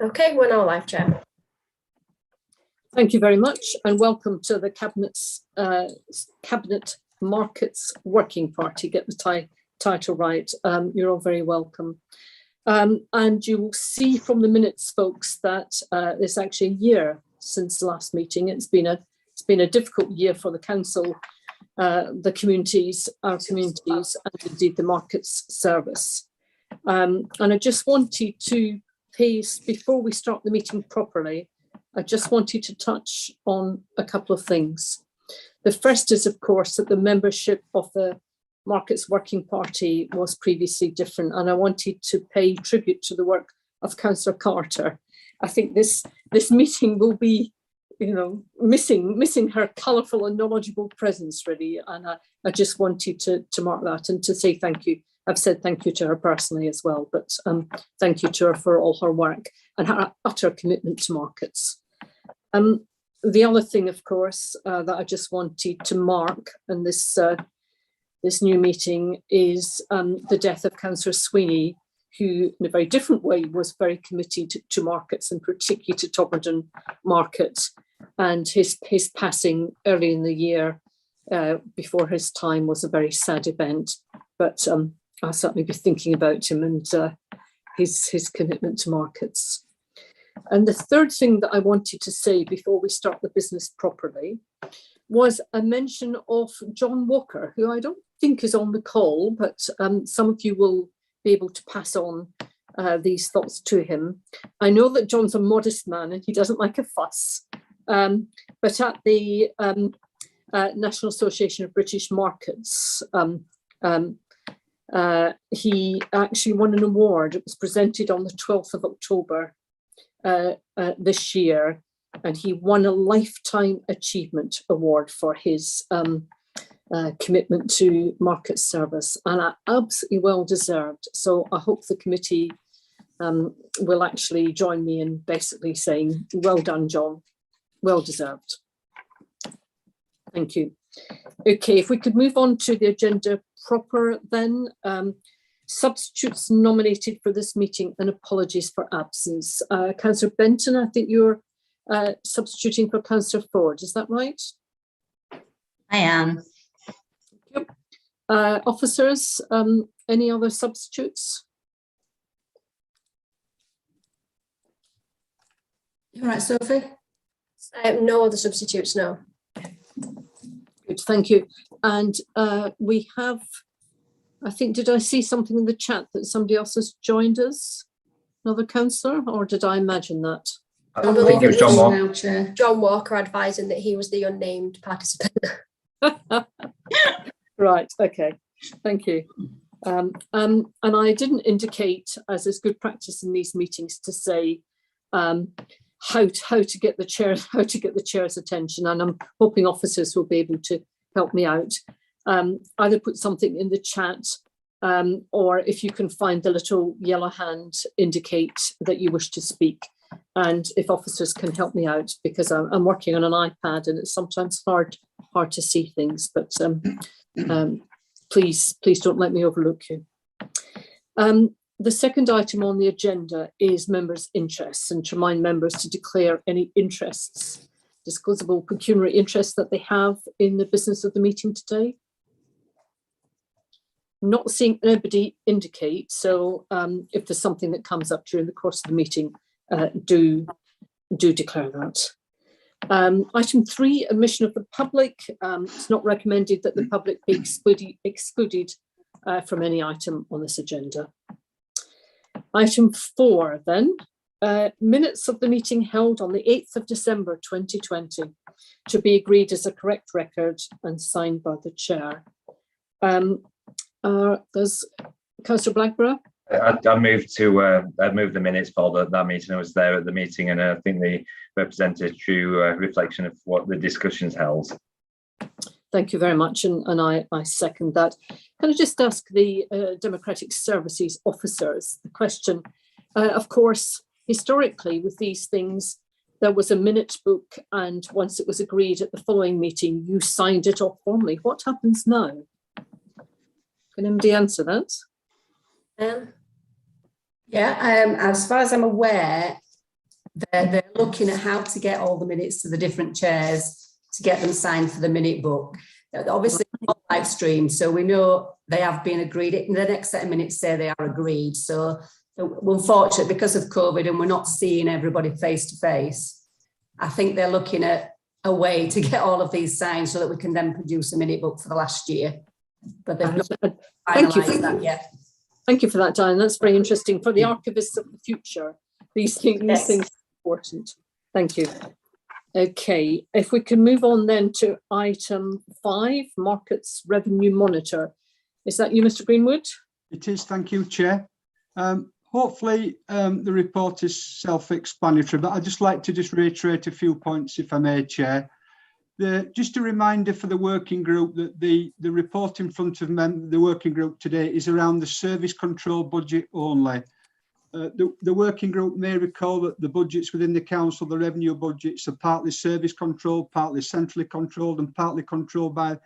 Okay, we're now live, Chair. Thank you very much, and welcome to the Cabinet Markets Working Party. Get the title right. You're all very welcome. And you will see from the minutes, folks, that it's actually a year since the last meeting. It's been a difficult year for the council, the communities, our communities, and indeed the Markets Service. And I just wanted to before we start the meeting properly, I just wanted to touch on a couple of things. The first is, of course, that the membership of the Markets Working Party was previously different, and I wanted to pay tribute to the work of Councillor Carter. I think this meeting will be, missing her colourful and knowledgeable presence, really, and I just wanted to mark that and to say thank you. I've said thank you to her personally as well, but thank you to her for all her work and her utter commitment to markets. The other thing, of course, that I just wanted to mark in this new meeting is the death of Councillor Sweeney, who in a very different way was very committed to markets and particularly to Toberdon Market, and his passing early in the year before his time was a very sad event. But I'll certainly be thinking about him and his commitment to markets. And the third thing that I wanted to say before we start the business properly was a mention of John Walker, who I don't think is on the call, but some of you will be able to pass on these thoughts to him. I know that John's a modest man and he doesn't like a fuss, but at the National Association of British Markets, he actually won an award. It was presented on the 12th of October this year, and he won a Lifetime Achievement Award for his commitment to market service, and absolutely well deserved. So I hope the committee will actually join me in basically saying, well done, John, well deserved. Thank you. Okay, if we could move on to the agenda proper then. Substitutes nominated for this meeting, and apologies for absence. Councillor Benton, I think you're substituting for Councillor Ford, is that right? I am. Yep. Officers, any other substitutes? All right, Sophie? No other substitutes, no. Good, thank you. And we have, I think, did I see something in the chat that somebody else has joined us? Another councillor, or did I imagine that? I believe it was John Walker. John Walker advising that he was the unnamed participant. Right, okay, thank you. And I didn't indicate, as is good practice in these meetings, to say how to get the chair's attention, and I'm hoping officers will be able to help me out. Either put something in the chat, or if you can find the little yellow hand, indicate that you wish to speak. And if officers can help me out, because I'm working on an iPad and it's sometimes hard to see things, but please don't let me overlook you. The second item on the agenda is members' interests, and to remind members to declare any interests, disclosable pecuniary interests that they have in the business of the meeting today. Not seeing anybody indicate, so if there's something that comes up during the course of the meeting, do declare that. Item 3, admission of the public. It's not recommended that the public be excluded from any item on this agenda. Item 4 then, minutes of the meeting held on the 8th of December 2020 to be agreed as a correct record and signed by the chair. There's Councillor Blackburn. I moved the minutes for that meeting. I was there at the meeting, and I think they represented a true reflection of what the discussions held. Thank you very much, and I second that. Can I just ask the Democratic Services officers the question? Of course, historically with these things, there was a minute book, and once it was agreed at the following meeting, you signed it off formally. What happens now? Can anybody answer that? Yeah, as far as I'm aware, they're looking at how to get all the minutes to the different chairs to get them signed for the minute book. Obviously, not live stream, so we know they have been agreed. The next set of minutes say they are agreed. So we're unfortunate because of COVID and we're not seeing everybody face to face. I think they're looking at a way to get all of these signed so that we can then produce a minute book for the last year. But they've not finalised that yet. Thank you for that, Diane. That's very interesting for the archivists of the future. These things are important. Thank you. Okay, if we can move on then to item 5, Markets Revenue Monitor. Is that you, Mr. Greenwood? It is, thank you, Chair. Hopefully the report is self-explanatory, but I'd just like to reiterate a few points, if I may, Chair. Just a reminder for the working group that the report in front of the working group today is around the service control budget only. The working group may recall that the budgets within the council, the revenue budgets, are partly service controlled, partly centrally controlled, and partly controlled by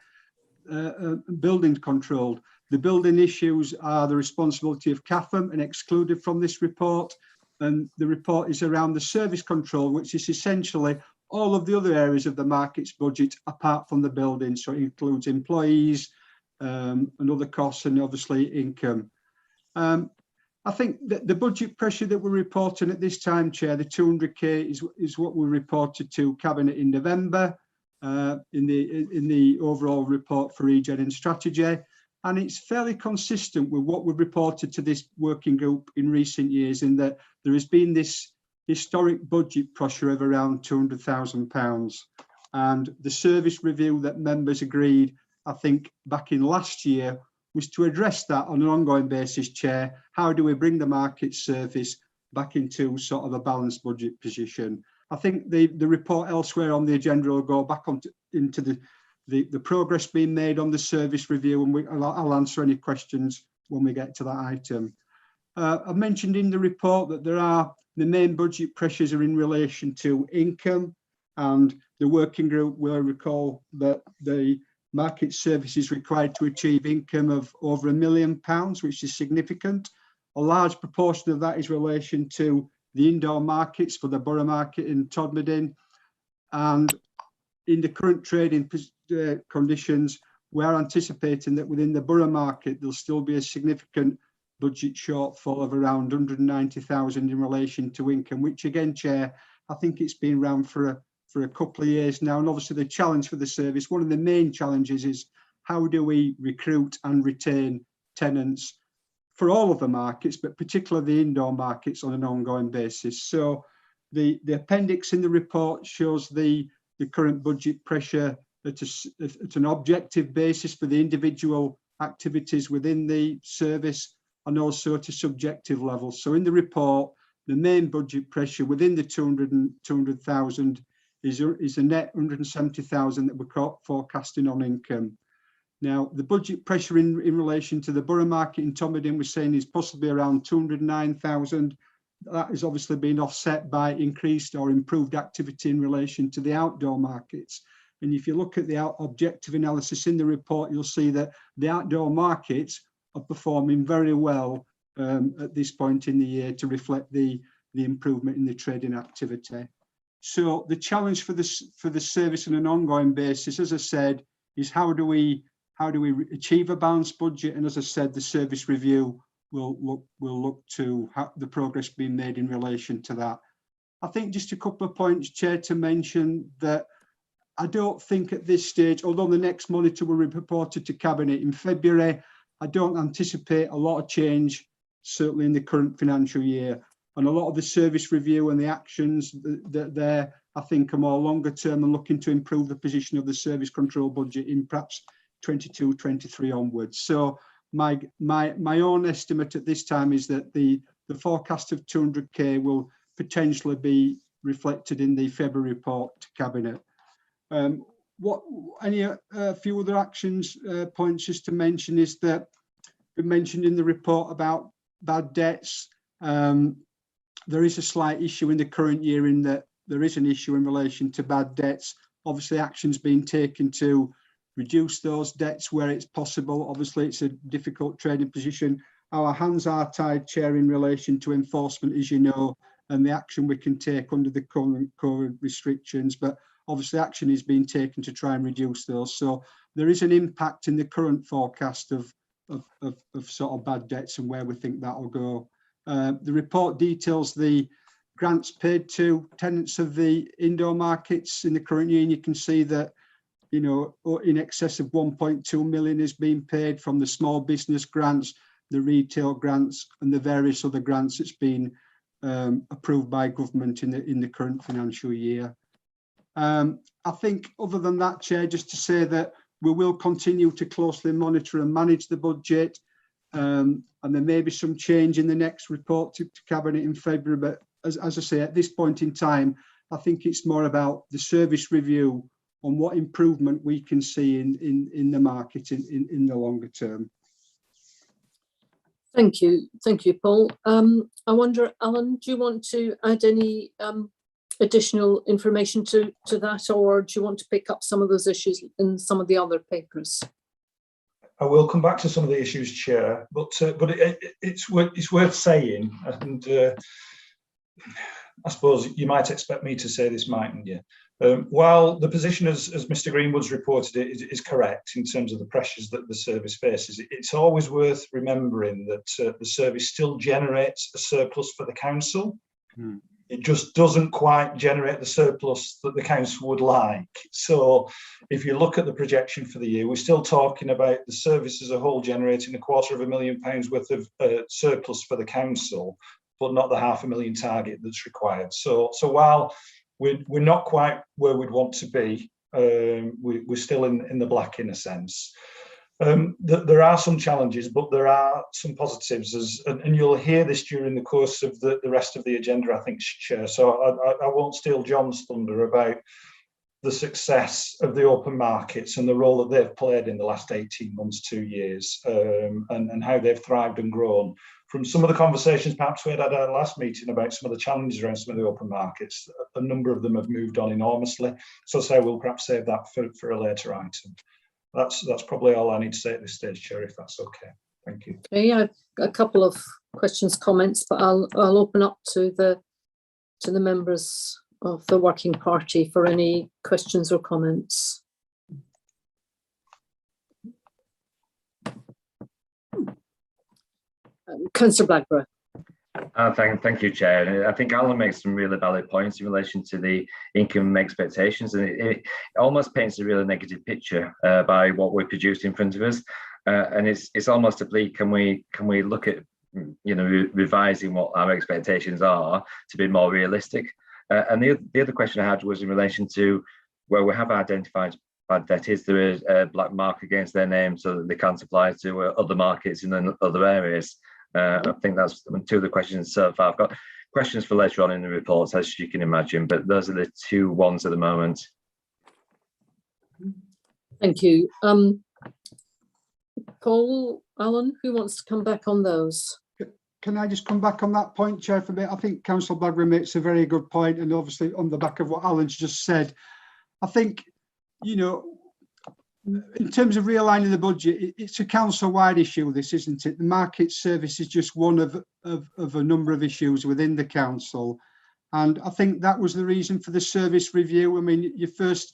building controlled. The building issues are the responsibility of CAFM and excluded from this report. And the report is around the service control, which is essentially all of the other areas of the markets budget apart from the building. So it includes employees and other costs and obviously income. I think that the budget pressure that we're reporting at this time, Chair, the 200k is what we reported to Cabinet in November in the overall report for regen and strategy. And it's fairly consistent with what we've reported to this working group in recent years, in that there has been this historic budget pressure of around £200,000. And the service review that members agreed, I think, back in last year, was to address that on an ongoing basis, Chair. How do we bring the market service back into sort of a balanced budget position? I think the report elsewhere on the agenda will go back into the progress being made on the service review, and I'll answer any questions when we get to that item. I've mentioned in the report that the main budget pressures are in relation to income, and the working group will recall that the market service is required to achieve income of over £1 million, which is significant. A large proportion of that is in relation to the indoor markets for the borough market in Todmorden, and in the current trading conditions, we're anticipating that within the borough market there'll still be a significant budget shortfall of around 190,000 in relation to income, which again, Chair, I think it's been around for a couple of years now. And obviously the challenge for the service, one of the main challenges, is how do we recruit and retain tenants for all of the markets, but particularly the indoor markets, on an ongoing basis. So the appendix in the report shows the current budget pressure at an objective basis for the individual activities within the service, and also at a subjective level. So in the report, the main budget pressure within the 200,000 is a net 170,000 that we're forecasting on income. Now, the budget pressure in relation to the borough market in Todmorden, we're saying, is possibly around 209,000. That has obviously been offset by increased or improved activity in relation to the outdoor markets. And if you look at the objective analysis in the report, you'll see that the outdoor markets are performing very well at this point in the year to reflect the improvement in the trading activity. So the challenge for the service on an ongoing basis, as I said, is how do we achieve a balanced budget? And as I said, the service review will look to the progress being made in relation to that. I think just a couple of points, Chair, to mention that I don't think at this stage, although the next monitor will be reported to Cabinet in February, I don't anticipate a lot of change, certainly in the current financial year. And a lot of the service review and the actions that there, I think, are more longer term and looking to improve the position of the service control budget in perhaps 22-23 onwards. So my own estimate at this time is that the forecast of 200k will potentially be reflected in the February report to Cabinet. A few other actions points just to mention is that we mentioned in the report about bad debts. There is a slight issue in the current year in that there is an issue in relation to bad debts. Obviously, actions being taken to reduce those debts where it's possible. Obviously, it's a difficult trading position. Our hands are tied, Chair, in relation to enforcement, as you know, and the action we can take under the current COVID restrictions. But obviously action is being taken to try and reduce those. So there is an impact in the current forecast of sort of bad debts and where we think that will go. The report details the grants paid to tenants of the indoor markets in the current year, and you can see that, you know, in excess of 1.2 million is being paid from the small business grants, the retail grants, and the various other grants that's been approved by government in the current financial year. I think other than that, Chair, just to say that we will continue to closely monitor and manage the budget, and there may be some change in the next report to Cabinet in February, but as I say, at this point in time, I think it's more about the service review on what improvement we can see in the market in the longer term. Thank you, Paul. I wonder, Alan, do you want to add any additional information to that, or do you want to pick up some of those issues in some of the other papers? I will come back to some of the issues, Chair, but it's worth saying, and I suppose you might expect me to say this, mightn't you? While the position, as Mr. Greenwood's reported it, is correct in terms of the pressures that the service faces, it's always worth remembering that the service still generates a surplus for the council. It just doesn't quite generate the surplus that the council would like. So if you look at the projection for the year, we're still talking about the service as a whole generating £250,000 worth of surplus for the council, but not the £500,000 target that's required. So while we're not quite where we'd want to be, we're still in the black in a sense. There are some challenges, but there are some positives, and you'll hear this during the course of the rest of the agenda, I think, Chair. So I won't steal John's thunder about the success of the open markets and the role that they've played in the last 18 months, 2 years, and how they've thrived and grown. From some of the conversations perhaps we had at our last meeting about some of the challenges around some of the open markets, a number of them have moved on enormously. So we'll perhaps save that for a later item. That's probably all I need to say at this stage, Chair, if that's okay. Thank you. Okay, I've got a couple of questions, comments, but I'll open up to the members of the working party for any questions or comments. Councillor Blackburn. Thank you, Chair. I think Alan makes some really valid points in relation to the income expectations, and it almost paints a really negative picture by what we produced in front of us, and it's almost a plea. Can we look at, you know, revising what our expectations are to be more realistic? And the other question I had was in relation to where we have identified bad debt. Is there a black mark against their name so that they can't apply to other markets in other areas? I think that's two of the questions so far. I've got questions for later on in the reports, as you can imagine, but those are the two ones at the moment. Thank you. Paul, Alan, who wants to come back on those? Can I just come back on that point, Chair, for a bit? I think Councillor Blackburn makes a very good point, and obviously on the back of what Alan's just said, I think, you know, in terms of realigning the budget, it's a council-wide issue, this, isn't it? The market service is just one of a number of issues within the council. And I think that was the reason for the service review. I mean, you first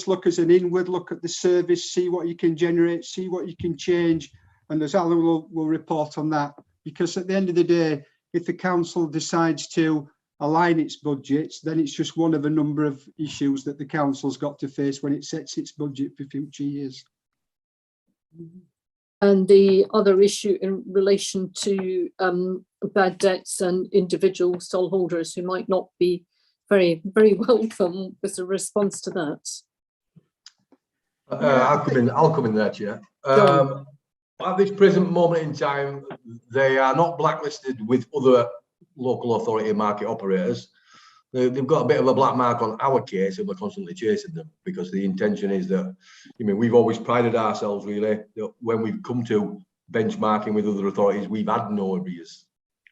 look as an inward look at the service, see what you can generate, see what you can change. And as Alan will report on that, because at the end of the day, if the council decides to align its budgets, then it's just one of a number of issues that the council's got to face when it sets its budget for future years. And the other issue in relation to bad debts and individual stallholders who might not be very, very welcome with a response to that. I'll come in there, Chair. At this present moment in time, they are not blacklisted with other local authority market operators. They've got a bit of a black mark on our case, and we're constantly chasing them, because the intention is that, I mean, we've always prided ourselves really that when we've come to benchmarking with other authorities, we've had no arrears,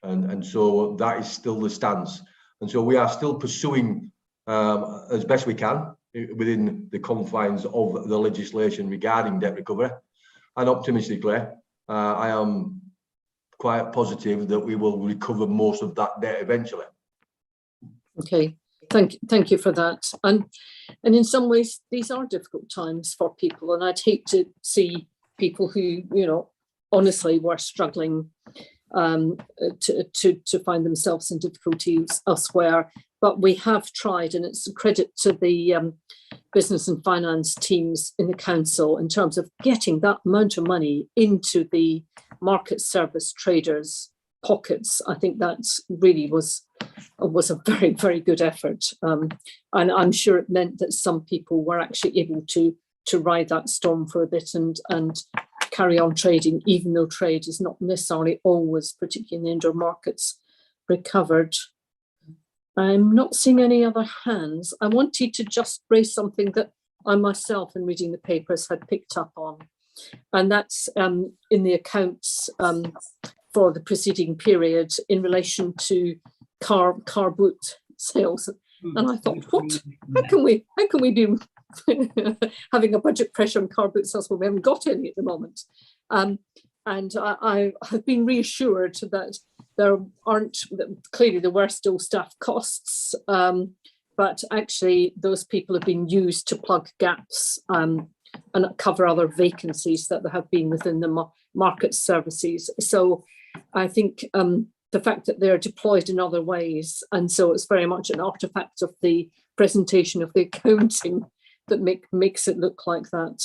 and so that is still the stance. And so we are still pursuing as best we can within the confines of the legislation regarding debt recovery, and optimistically I am quite positive that we will recover most of that debt eventually. Okay, thank you for that. And in some ways, these are difficult times for people, and I'd hate to see people who, you know, honestly were struggling to find themselves in difficulties elsewhere. But we have tried, and it's a credit to the business and finance teams in the council in terms of getting that amount of money into the market service traders' pockets. I think that really was a very, very good effort. And I'm sure it meant that some people were actually able to ride that storm for a bit and carry on trading, even though trade is not necessarily always, particularly in the indoor markets, recovered. I'm not seeing any other hands. I wanted to just raise something that I myself, in reading the papers, had picked up on. And that's in the accounts for the preceding period in relation to car boot sales. And I thought, what? How can we be having a budget pressure on car boot sales when we haven't got any at the moment? And I have been reassured that there aren't, clearly there were still staff costs, but actually those people have been used to plug gaps and cover other vacancies that there have been within the market services. So I think the fact that they're deployed in other ways, and so it's very much an artifact of the presentation of the accounting that makes it look like that.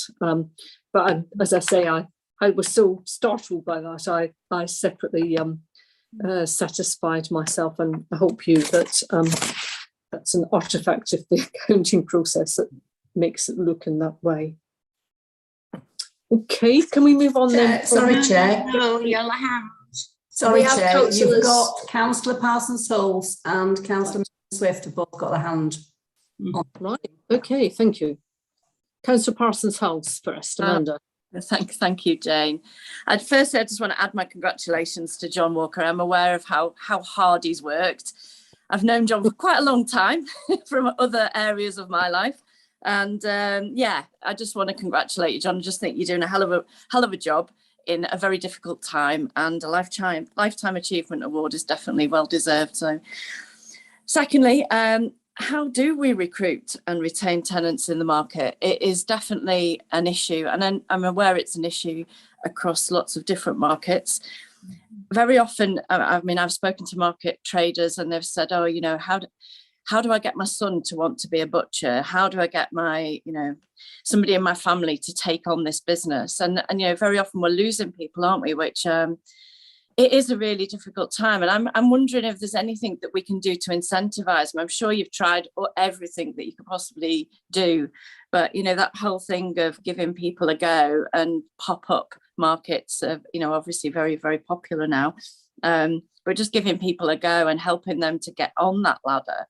But as I say, I was so startled by that. I separately satisfied myself, and I hope you that that's an artifact of the accounting process that makes it look in that way. Okay, can we move on then? Sorry, Chair. No, yellow hands. Sorry, We have Chair. councillors- You've got Councillor Parsons-Holes and Councillor Swift have both got a hand on. Right, okay, thank you. Councillor Parsons-House first, Amanda. Thank you, Jane. And firstly, I just want to add my congratulations to John Walker. I'm aware of how hard he's worked. I've known John for quite a long time from other areas of my life. And yeah, I just want to congratulate you, John. I just think you're doing a hell of a job in a very difficult time, and a lifetime achievement award is definitely well deserved. So secondly, how do we recruit and retain tenants in the market? It is definitely an issue, and I'm aware it's an issue across lots of different markets. Very often, I mean, I've spoken to market traders and they've said, oh, you know, how do I get my son to want to be a butcher? How do I get my, you know, somebody in my family to take on this business? And you know, very often we're losing people, aren't we? Which it is a really difficult time. And I'm wondering if there's anything that we can do to incentivize them. I'm sure you've tried everything that you could possibly do, but you know, that whole thing of giving people a go, and pop-up markets are, you know, obviously very, very popular now. But just giving people a go and helping them to get on that ladder.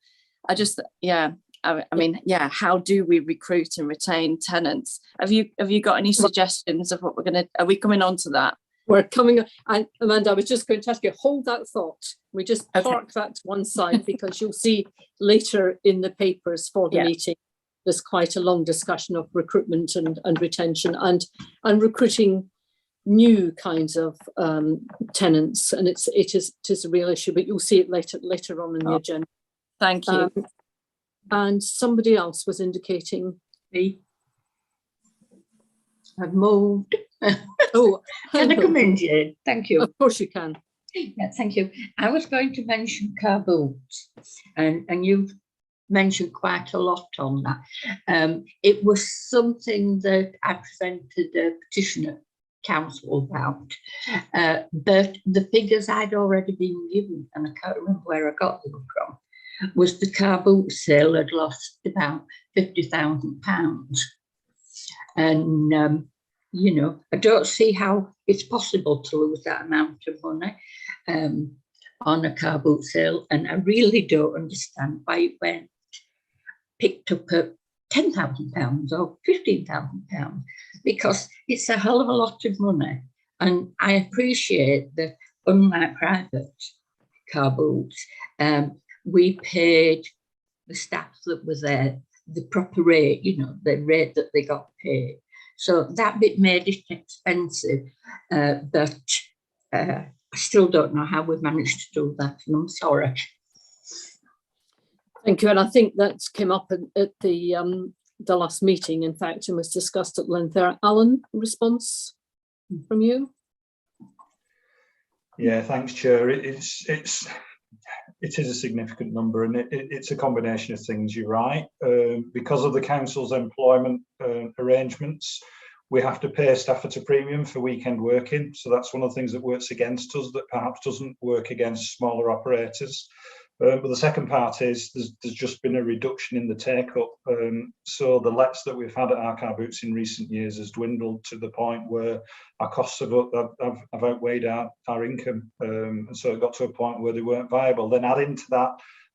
I just, yeah, I mean, yeah, how do we recruit and retain tenants? Have you got any suggestions of what are we coming on to that? We're coming, and Amanda, I was just going to ask you, hold that thought. We just park that to one side, because you'll see later in the papers for the meeting, there's quite a long discussion of recruitment and retention and recruiting new kinds of tenants, and it is a real issue, but you'll see it later on in the agenda. Thank you. And somebody else was indicating Me. I've moved. Oh, Can I come in, Jane? Thank you. Of course you can. Yeah, thank you. I was going to mention car boots, and you've mentioned quite a lot on that. It was something that I presented a petition at council about, but the figures I'd already been given, and I can't remember where I got them from, was the car boot sale had lost about £50,000. And you know, I don't see how it's possible to lose that amount of money on a car boot sale, and I really don't understand why it picked up at £10,000 or £15,000, because it's a hell of a lot of money. And I appreciate that, unlike private car boots, we paid the staff that was there the proper rate, you know, the rate that they got paid. So that bit made it expensive, but I still don't know how we've managed to do that, and I'm sorry. Thank you, and I think that came up at the last meeting, in fact, and was discussed at length there. Alan, response from you? Yeah, thanks, Chair. It is a significant number, and it's a combination of things. You're right. Because of the council's employment arrangements, we have to pay staff at a premium for weekend working. So that's one of the things that works against us, that perhaps doesn't work against smaller operators. But the second part is there's just been a reduction in the take-up. So the lets that we've had at our car boots in recent years has dwindled to the point where our costs have outweighed our income. And so it got to a point where they weren't viable. Then add into that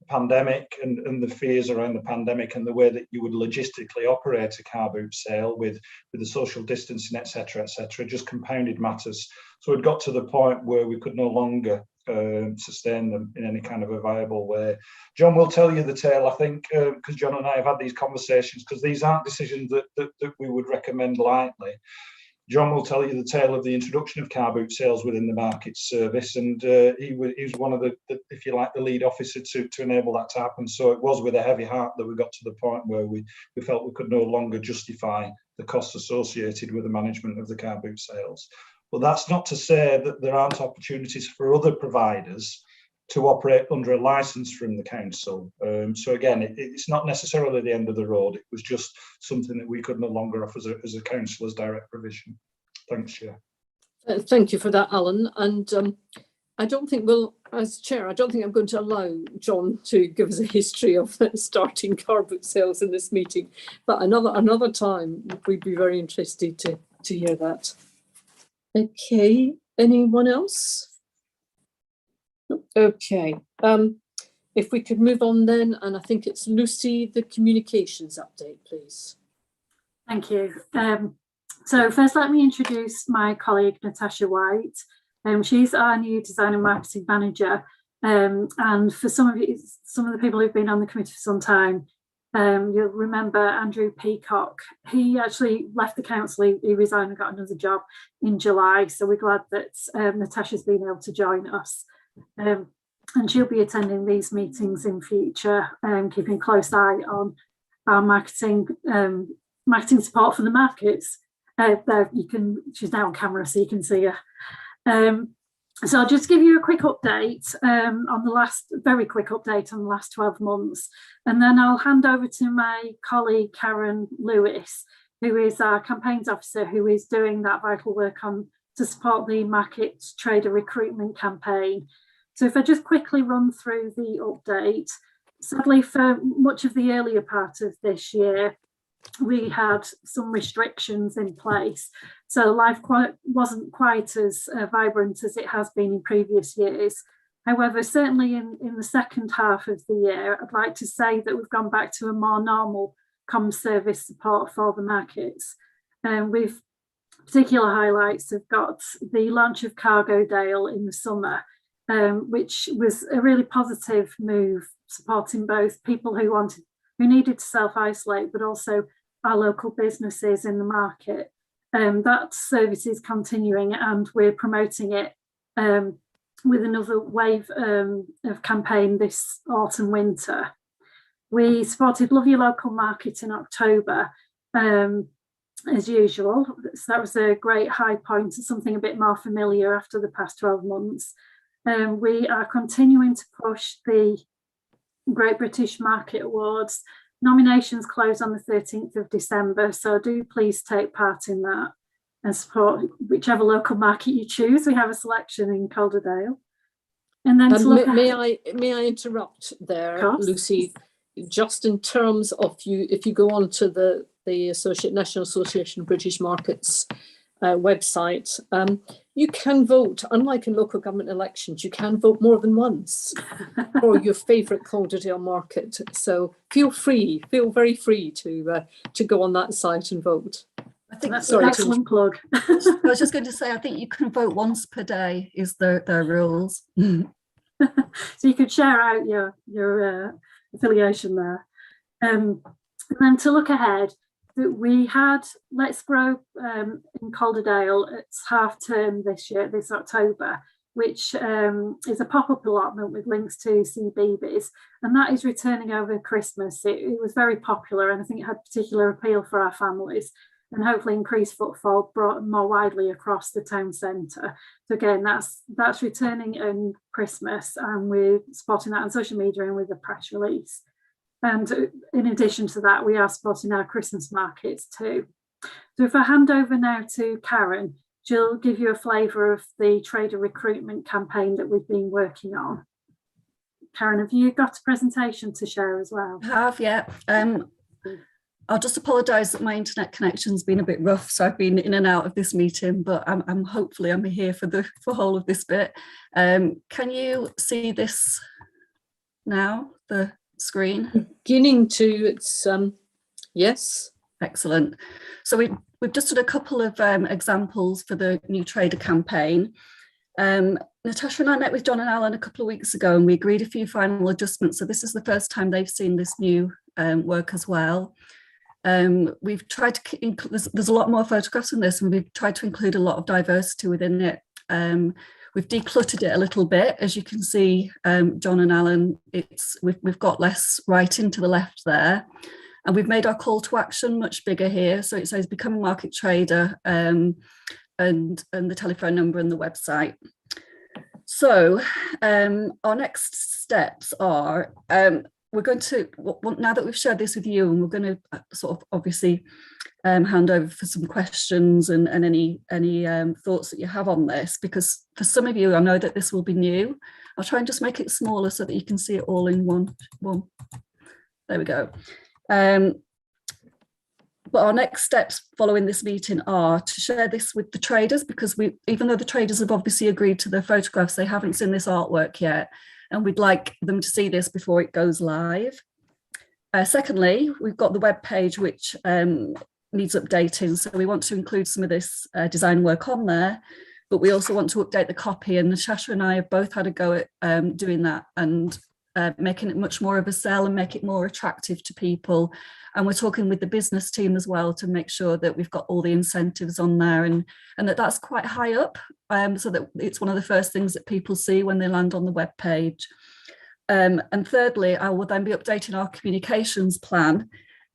pandemic and the fears around the pandemic and the way that you would logistically operate a car boot sale with the social distancing, etc., just compounded matters. So it got to the point where we could no longer sustain them in any kind of a viable way. John will tell you the tale, I think, because John and I have had these conversations, because these aren't decisions that we would recommend lightly. John will tell you the tale of the introduction of car boot sales within the market service, and he was one of the, if you like, the lead officer to enable that to happen. So it was with a heavy heart that we got to the point where we felt we could no longer justify the costs associated with the management of the car boot sales. But that's not to say that there aren't opportunities for other providers to operate under a licence from the council. So again, it's not necessarily the end of the road. It was just something that we could no longer offer as a council as direct provision. Thanks, Chair. Thank you for that, Alan. And I don't think as Chair, I don't think I'm going to allow John to give us a history of starting car boot sales in this meeting. But another time, we'd be very interested to hear that. Okay, anyone else? Okay, if we could move on then, and I think it's Lucy, the communications update, please. Thank you. So first, let me introduce my colleague, Natasha White. She's our new design and marketing manager. And for some of the people who've been on the committee for some time, you'll remember Andrew Peacock. He actually left the council, he resigned and got another job in July. So we're glad that Natasha's been able to join us. And she'll be attending these meetings in future, keeping a close eye on our marketing support for the markets. She's now on camera, so you can see her. So I'll just give you a quick update very quick update on the last 12 months, and then I'll hand over to my colleague Karen Lewis, who is our campaigns officer, who is doing that vital work to support the market trader recruitment campaign. So if I just quickly run through the update, sadly for much of the earlier part of this year, we had some restrictions in place. So life wasn't quite as vibrant as it has been in previous years. However, certainly in the second half of the year, I'd like to say that we've gone back to a more normal comm service support for the markets. With particular highlights, have got the launch of Calderdale in the summer, which was a really positive move, supporting both people who needed to self-isolate, but also our local businesses in the market. That service is continuing, and we're promoting it with another wave of campaign this autumn winter. We supported Love Your Local Market in October, as usual. So that was a great high point, something a bit more familiar after the past 12 months. We are continuing to push the Great British Market Awards. Nominations close on the 13th of December, so do please take part in that and support whichever local market you choose. We have a selection in Calderdale. And then may I interrupt there, Lucy, just in terms of if you go on to the National Association of British Markets website, you can vote. Unlike in local government elections, you can vote more than once for your favourite Calderdale market. So feel very free to go on that site and vote. I think that's an excellent plug. I was just going to say, I think you can vote once per day is the rules. So you could share out your affiliation there. And then to look ahead, we had Let's Grow in Calderdale. It's half term this year, this October. which is a pop-up allotment with links to CBeebies, and that is returning over Christmas. It was very popular, and I think it had particular appeal for our families, and hopefully increased footfall brought more widely across the town centre. So again, that's returning in Christmas, and we're spotting that on social media and with a press release. And in addition to that, we are supporting our Christmas markets too. So if I hand over now to Karen, she'll give you a flavour of the trader recruitment campaign that we've been working on. Karen, have you got a presentation to share as well? I have, yeah. I'll just apologise that my internet connection's been a bit rough, so I've been in and out of this meeting, but I'm hopefully I'm here for the whole of this bit. Can you see this now, the screen? Beginning to, it's yes. Excellent. So we've just done a couple of examples for the new trader campaign. Natasha and I met with John and Alan a couple of weeks ago, and we agreed a few final adjustments. So this is the first time they've seen this new work as well. We've tried to there's a lot more photographs in this, and we've tried to include a lot of diversity within it. We've decluttered it a little bit, as you can see, John and Alan. We've got less writing to the left there, and we've made our call to action much bigger here. So it says become a market trader, and the telephone number and the website. So our next steps are, we're going to, now that we've shared this with you, and we're going to sort of obviously hand over for some questions and any thoughts that you have on this, because for some of you, I know that this will be new. I'll try and just make it smaller so that you can see it all in one. There we go. But our next steps following this meeting are to share this with the traders, because even though the traders have obviously agreed to the photographs, they haven't seen this artwork yet, and we'd like them to see this before it goes live. Secondly, we've got the web page, which needs updating, so we want to include some of this design work on there, but we also want to update the copy, and Natasha and I have both had a go at doing that and making it much more of a sell and make it more attractive to people. And we're talking with the business team as well to make sure that we've got all the incentives on there, and that's quite high up, so that it's one of the first things that people see when they land on the web page. And thirdly, I will then be updating our communications plan.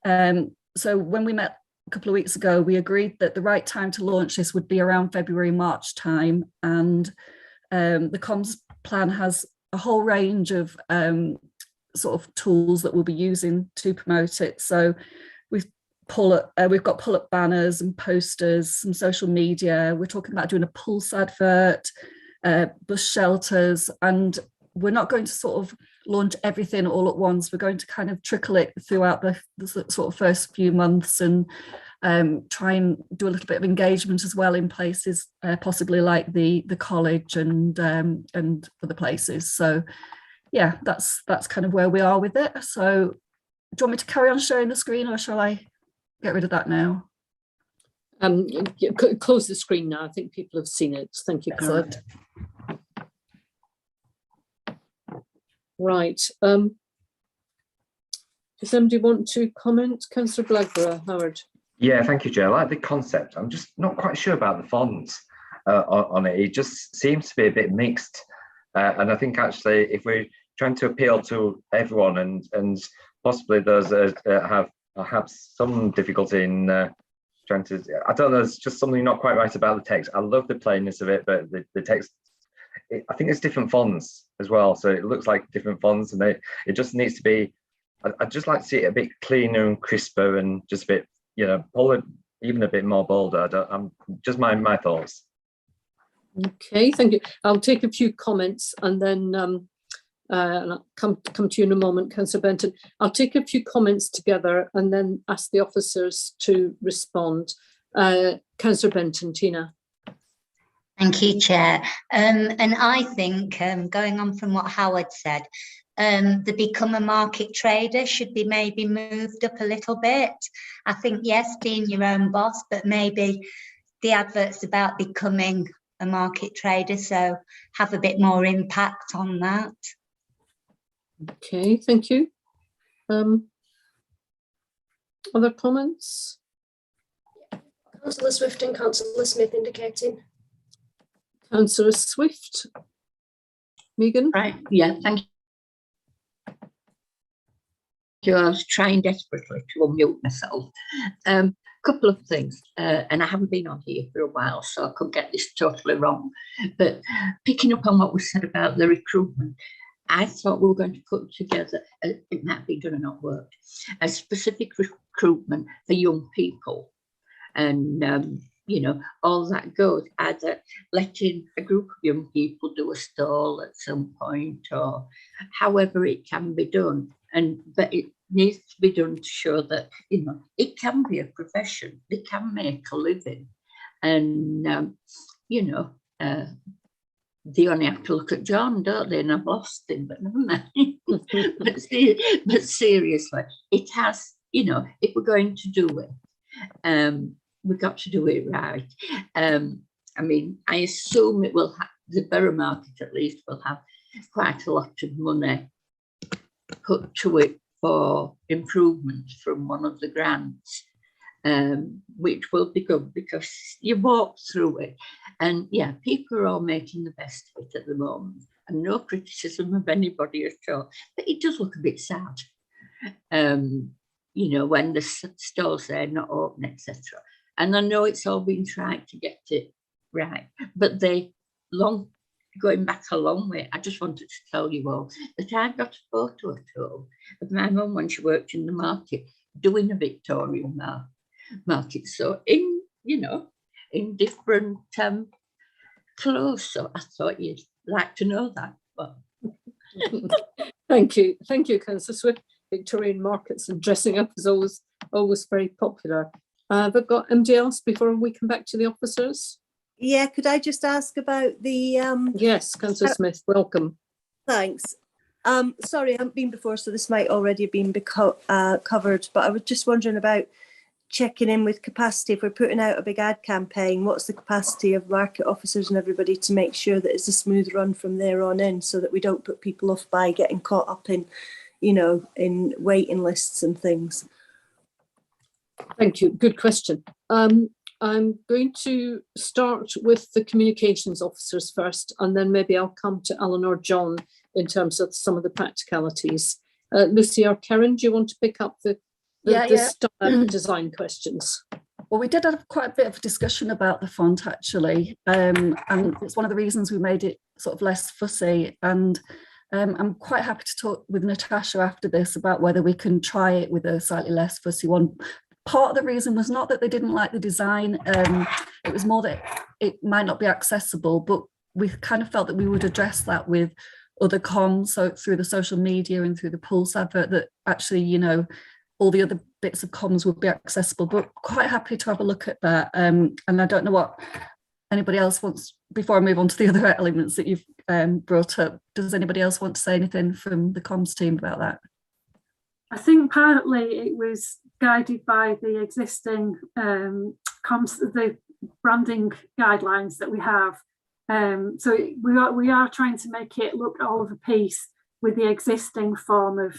So when we met a couple of weeks ago, we agreed that the right time to launch this would be around February, March time. And the comms plan has a whole range of sort of tools that we'll be using to promote it. So we've got pull-up banners and posters, some social media. We're talking about doing a pulse advert, bus shelters, and we're not going to sort of launch everything all at once. We're going to kind of trickle it throughout the sort of first few months, and try and do a little bit of engagement as well in places, possibly like the college and other places. So yeah, that's kind of where we are with it. So do you want me to carry on sharing the screen, or shall I get rid of that now? Close the screen now. I think people have seen it. Thank you, Karen. Excellent. Right. Does somebody want to comment? Councillor Blackburn, Howard. Yeah, thank you, Joe. I like the concept. I'm just not quite sure about the fonts on it. It just seems to be a bit mixed. And I think actually, if we're trying to appeal to everyone and possibly those that have perhaps some difficulty in trying to, I don't know, there's just something not quite right about the text. I love the plainness of it, but the text, I think it's different fonts as well. So it looks like different fonts, and it just needs to be, I'd just like to see it a bit cleaner and crisper and just a bit, you know, even a bit more bolder. I'm just my thoughts. Okay, thank you. I'll take a few comments and then and I'll come to you in a moment, Councillor Benton. I'll take a few comments together and then ask the officers to respond. Councillor Benton, Tina. Thank you, Chair. And I think, going on from what Howard said, the become a market trader should be maybe moved up a little bit. I think, yes, being your own boss, but maybe the advert's about becoming a market trader, so have a bit more impact on that. Okay, thank you. Other comments? Councillor Swift and Councillor Smith indicating. Councillor Swift. Megan? Right, yeah, thank you. I was trying desperately to unmute myself. Couple of things, and I haven't been on here for a while, so I could get this totally wrong. But picking up on what was said about the recruitment, I thought we were going to put together, it might be going to not work, a specific recruitment for young people. And, you know, all that goes, either letting a group of young people do a stall at some point, or however it can be done. But it needs to be done to show that, you know, it can be a profession, they can make a living. And, you know, they only have to look at John, don't they? And I've lost him, but never mind. but seriously, it has, you know, if we're going to do it, we've got to do it right. I mean, I assume it will have, the borough market at least will have quite a lot of money put to it for improvements from one of the grants, which will be good because you walk through it. And yeah, people are all making the best of it at the moment, and no criticism of anybody at all, but it does look a bit sad, you know, when the stalls there not open, etc. And I know it's all been tried to get it right, but going back a long way, I just wanted to tell you all that I got a photo at home of my mum when she worked in the market, doing a Victorian market. So in, you know, in different clothes. So I thought you'd like to know that. But Thank you, Councillor Swift. Victorian markets and dressing up is always very popular. Have I got anybody else before we come back to the officers? Yeah, could I just ask about the Yes, Councillor Smith, welcome. Thanks. Sorry, I haven't been before, so this might already have been covered, but I was just wondering about checking in with capacity. If we're putting out a big ad campaign, what's the capacity of market officers and everybody to make sure that it's a smooth run from there on in, so that we don't put people off by getting caught up in, you know, in waiting lists and things? Thank you, good question. I'm going to start with the communications officers first, and then maybe I'll come to Alan or John in terms of some of the practicalities. Lucy or Karen, do you want to pick up the style design questions? Well, we did have quite a bit of discussion about the font actually, and it's one of the reasons we made it sort of less fussy. And I'm quite happy to talk with Natasha after this about whether we can try it with a slightly less fussy one. Part of the reason was not that they didn't like the design, it was more that it might not be accessible, but we kind of felt that we would address that with other comms, so through the social media and through the Pulse advert, that actually, you know, all the other bits of comms would be accessible. But quite happy to have a look at that. And I don't know what anybody else wants, before I move on to the other elements that you've brought up, does anybody else want to say anything from the comms team about that? I think partly it was guided by the existing the branding guidelines that we have. So we are trying to make it look all of a piece with the existing form of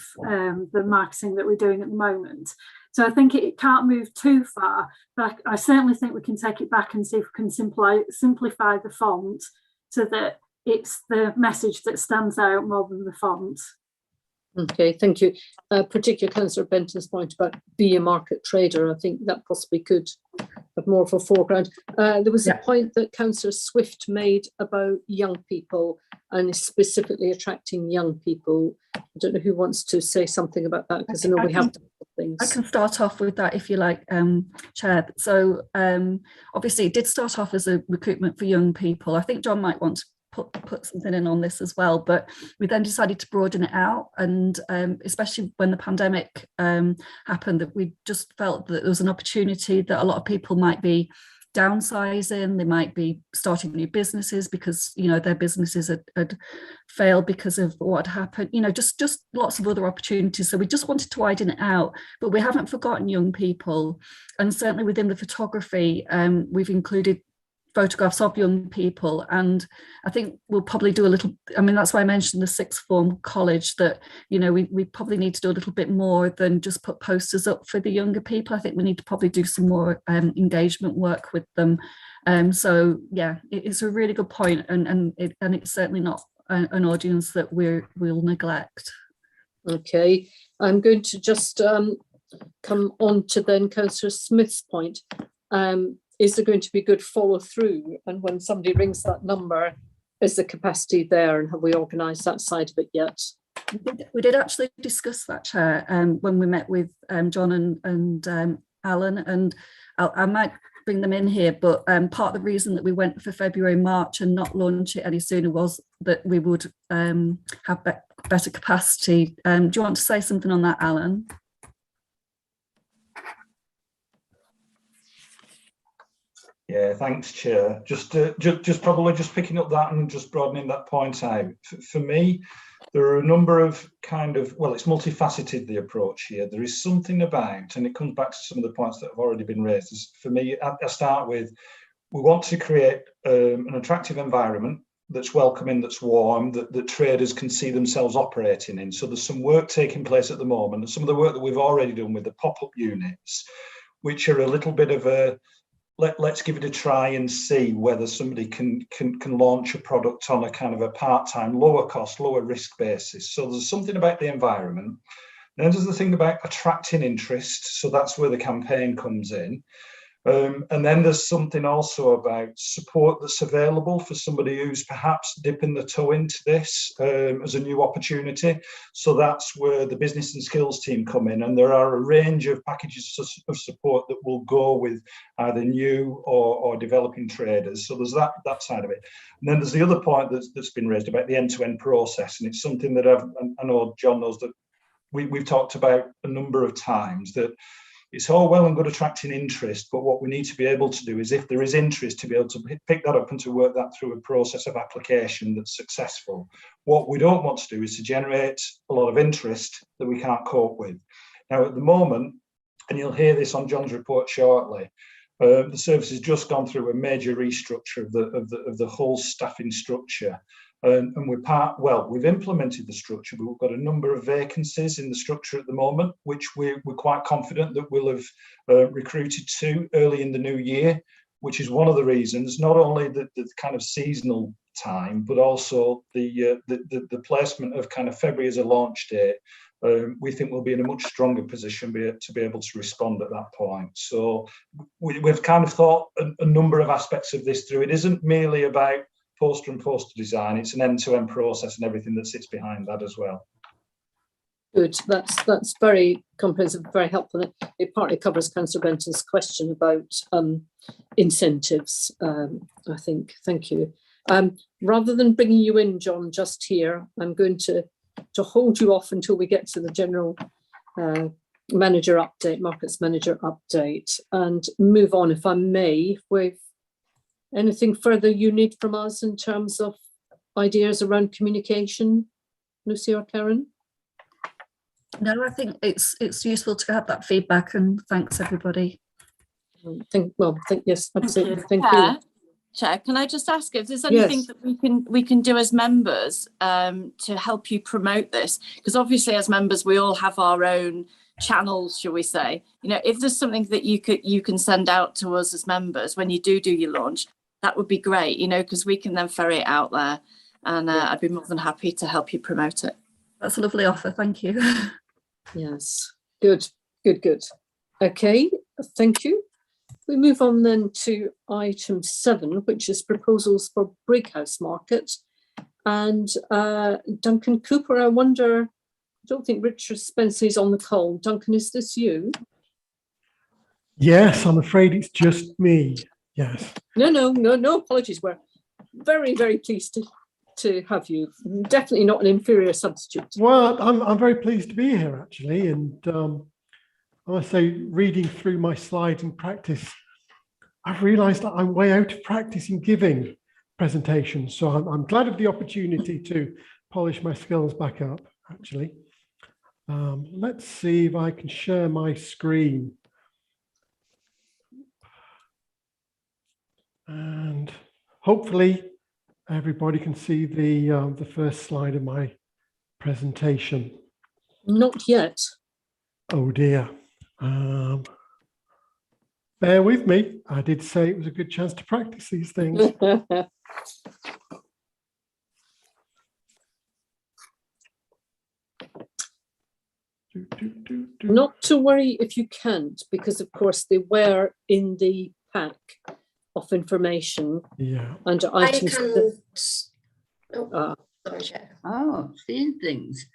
the marketing that we're doing at the moment. So I think it can't move too far, but I certainly think we can take it back and see if we can simplify the font so that it's the message that stands out more than the font. Okay, thank you. Particularly Councillor Benton's point about be a market trader, I think that possibly could have more of a foreground. There was a point that Councillor Swift made about young people and specifically attracting young people. I don't know who wants to say something about that, because I know we have done things. I can start off with that if you like, Chair. So obviously it did start off as a recruitment for young people. I think John might want to put something in on this as well, but we then decided to broaden it out, and especially when the pandemic happened, that we just felt that there was an opportunity that a lot of people might be downsizing, they might be starting new businesses because, you know, their businesses had failed because of what had happened, you know, just lots of other opportunities. So we just wanted to widen it out, but we haven't forgotten young people. And certainly within the photography, we've included photographs of young people, and I think we'll probably do a little, I mean, that's why I mentioned the sixth form college, that, you know, we probably need to do a little bit more than just put posters up for the younger people. I think we need to probably do some more engagement work with them. So yeah, it's a really good point, and it's certainly not an audience that we'll neglect. Okay, I'm going to just come on to then Councillor Smith's point. Is there going to be good follow through? And when somebody rings that number, is the capacity there, and have we organised that side of it yet? We did actually discuss that, Chair, when we met with John and Alan, and I might bring them in here, but part of the reason that we went for February, March and not launch it any sooner was that we would have better capacity. Do you want to say something on that, Alan? Yeah, thanks, Chair. Just probably just picking up that and just broadening that point out. For me, there are a number of it's multifaceted, the approach here. There is something about, and it comes back to some of the points that have already been raised. For me, I start with, we want to create an attractive environment that's welcoming, that's warm, that traders can see themselves operating in. So there's some work taking place at the moment, and some of the work that we've already done with the pop-up units, which are a little bit of a, let's give it a try and see whether somebody can launch a product on a kind of a part-time, lower cost, lower risk basis. So there's something about the environment. Then there's the thing about attracting interest. So that's where the campaign comes in. And then there's something also about support that's available for somebody who's perhaps dipping the toe into this as a new opportunity. So that's where the business and skills team come in, and there are a range of packages of support that will go with either new or developing traders. So there's that side of it. And then there's the other point that's been raised about the end-to-end process, and it's something that I know John knows that we've talked about a number of times, that it's all well and good attracting interest, but what we need to be able to do is, if there is interest, to be able to pick that up and to work that through a process of application that's successful. What we don't want to do is to generate a lot of interest that we can't cope with. Now, at the moment, and you'll hear this on John's report shortly, the service has just gone through a major restructure of the whole staffing structure. And we've implemented the structure, but we've got a number of vacancies in the structure at the moment, which we're quite confident that we'll have recruited to early in the new year, which is one of the reasons, not only the kind of seasonal time, but also the placement of kind of February as a launch date. We think we'll be in a much stronger position to be able to respond at that point. So we've kind of thought a number of aspects of this through. It isn't merely about poster and poster design, it's an end-to-end process and everything that sits behind that as well. Good, that's very comprehensive, very helpful. It partly covers Councillor Benton's question about incentives, I think. Thank you. Rather than bringing you in, John, just here, I'm going to hold you off until we get to the general manager update, markets manager update, and move on, if I may, with anything further you need from us in terms of ideas around communication, Lucy or Karen? No, I think it's useful to have that feedback, and thanks everybody. Yes, absolutely. Thank you. Chair, can I just ask if there's anything that we can do as members to help you promote this? Because obviously, as members, we all have our own channels, shall we say? You know, if there's something that you can send out to us as members when you do your launch, that would be great. You know, because we can then ferry it out there, and I'd be more than happy to help you promote it. That's a lovely offer. Thank you. Yes. Good. Okay. Thank you. We move on then to item 7, which is proposals for Brighouse Market. And Duncan Cooper, I wonder, I don't think Richard Spencer is on the call. Duncan, is this you? Yes, I'm afraid it's just me. Yes. No apologies. We're very, very pleased to have you. Definitely not an inferior substitute. Well, I'm very pleased to be here, actually. And I must say, reading through my slides in practice, I've realised that I'm way out of practice in giving presentations. So I'm glad of the opportunity to polish my skills back up, actually. Let's see if I can share my screen. And hopefully everybody can see the first slide of my presentation. Not yet. Oh dear. Bear with me. I did say it was a good chance to practice these things. Not to worry if you can't, because of course they were in the pack of information. Yeah. Under I items. can. Oh, sorry, Chair. Oh, seeing things.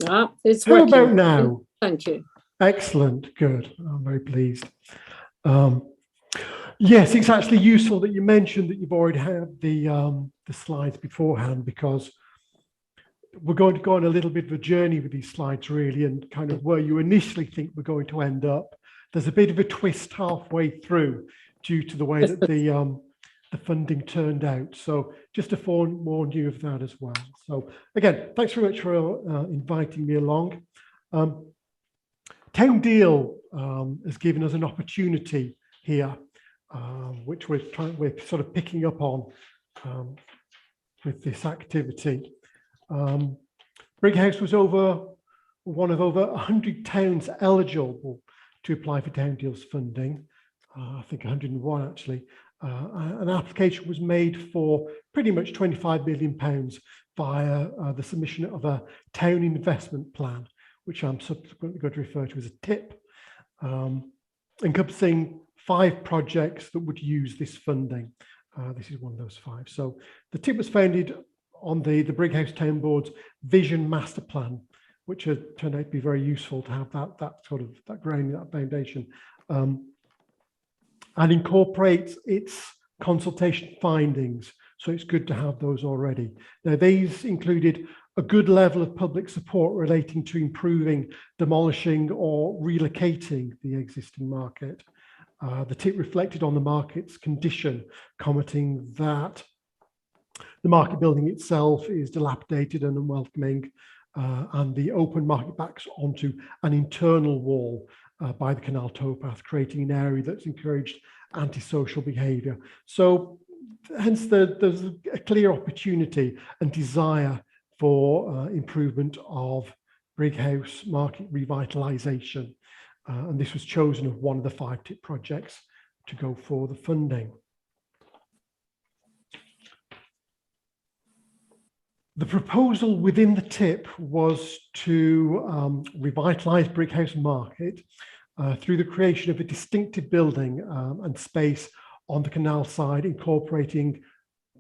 It's How working. about now? Thank you. Excellent, good. I'm very pleased. Yes, it's actually useful that you mentioned that you've already had the slides beforehand, because we're going to go on a little bit of a journey with these slides, really, and kind of where you initially think we're going to end up. There's a bit of a twist halfway through due to the way that the funding turned out. So just to forewarn you of that as well. So again, thanks very much for inviting me along. Town Deal has given us an opportunity here, which we're sort of picking up on with this activity. Brighouse was one of over 100 towns eligible to apply for Town Deal's funding. I think 101 actually. An application was made for pretty much £25 million via the submission of a town investment plan, which I'm subsequently going to refer to as a TIP, encompassing 5 projects that would use this funding. This is one of those 5. So the TIP was founded on the Brighouse Town Board's Vision Master Plan, which has turned out to be very useful to have that sort of grounding, that foundation, and incorporates its consultation findings. So it's good to have those already. Now, these included a good level of public support relating to improving, demolishing or relocating the existing market. The TIP reflected on the market's condition, commenting that the market building itself is dilapidated and unwelcoming, and the open market backs onto an internal wall by the canal towpath, creating an area that's encouraged antisocial behaviour. So hence there's a clear opportunity and desire for improvement of Brighouse market revitalisation. And this was chosen as one of the 5 TIP projects to go for the funding. The proposal within the TIP was to revitalise Brighouse Market through the creation of a distinctive building and space on the canal side, incorporating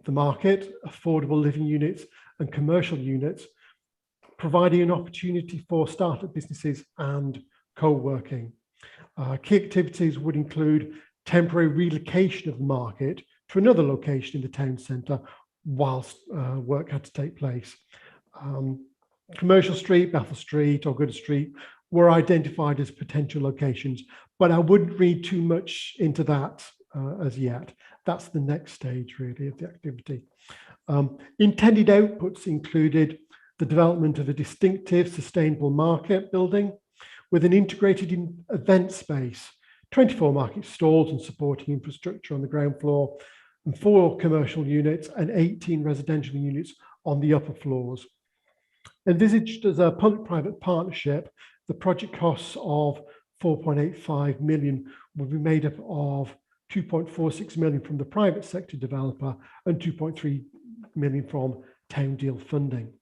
the market, affordable living units and commercial units, providing an opportunity for startup businesses and co-working. Key activities would include temporary relocation of the market to another location in the town centre whilst work had to take place. Commercial Street, Bethel Street or Good Street were identified as potential locations, but I wouldn't read too much into that as yet. That's the next stage really of the activity. Intended outputs included the development of a distinctive sustainable market building with an integrated event space, 24 market stalls and supporting infrastructure on the ground floor, and 4 commercial units and 18 residential units on the upper floors. Envisaged as a public-private partnership, the project costs of 4.85 million will be made up of 2.46 million from the private sector developer and 2.3 million from Town Deal funding.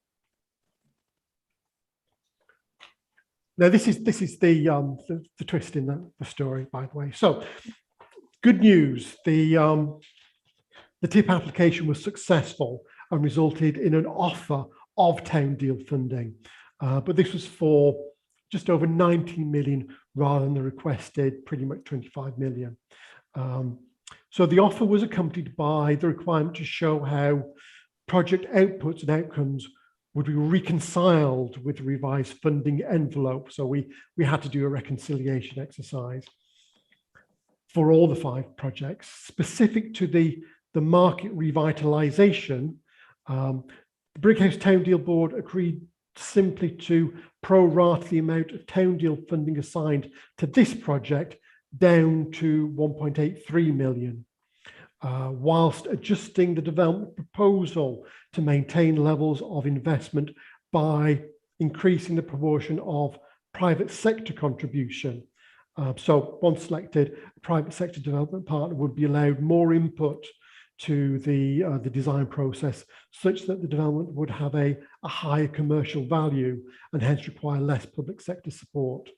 Now, this is the twist in the story, by the way. So, good news: the TIP application was successful and resulted in an offer of Town Deal funding, but this was for just over 19 million rather than the requested pretty much 25 million. So the offer was accompanied by the requirement to show how project outputs and outcomes would be reconciled with the revised funding envelope. So we had to do a reconciliation exercise for all the 5 projects. Specific to the market revitalisation, the Brighouse Town Deal Board agreed simply to pro-rata the amount of Town Deal funding assigned to this project down to 1.83 million, whilst adjusting the development proposal to maintain levels of investment by increasing the proportion of private sector contribution. So once selected, a private sector development partner would be allowed more input to the design process, such that the development would have a higher commercial value and hence require less public sector support.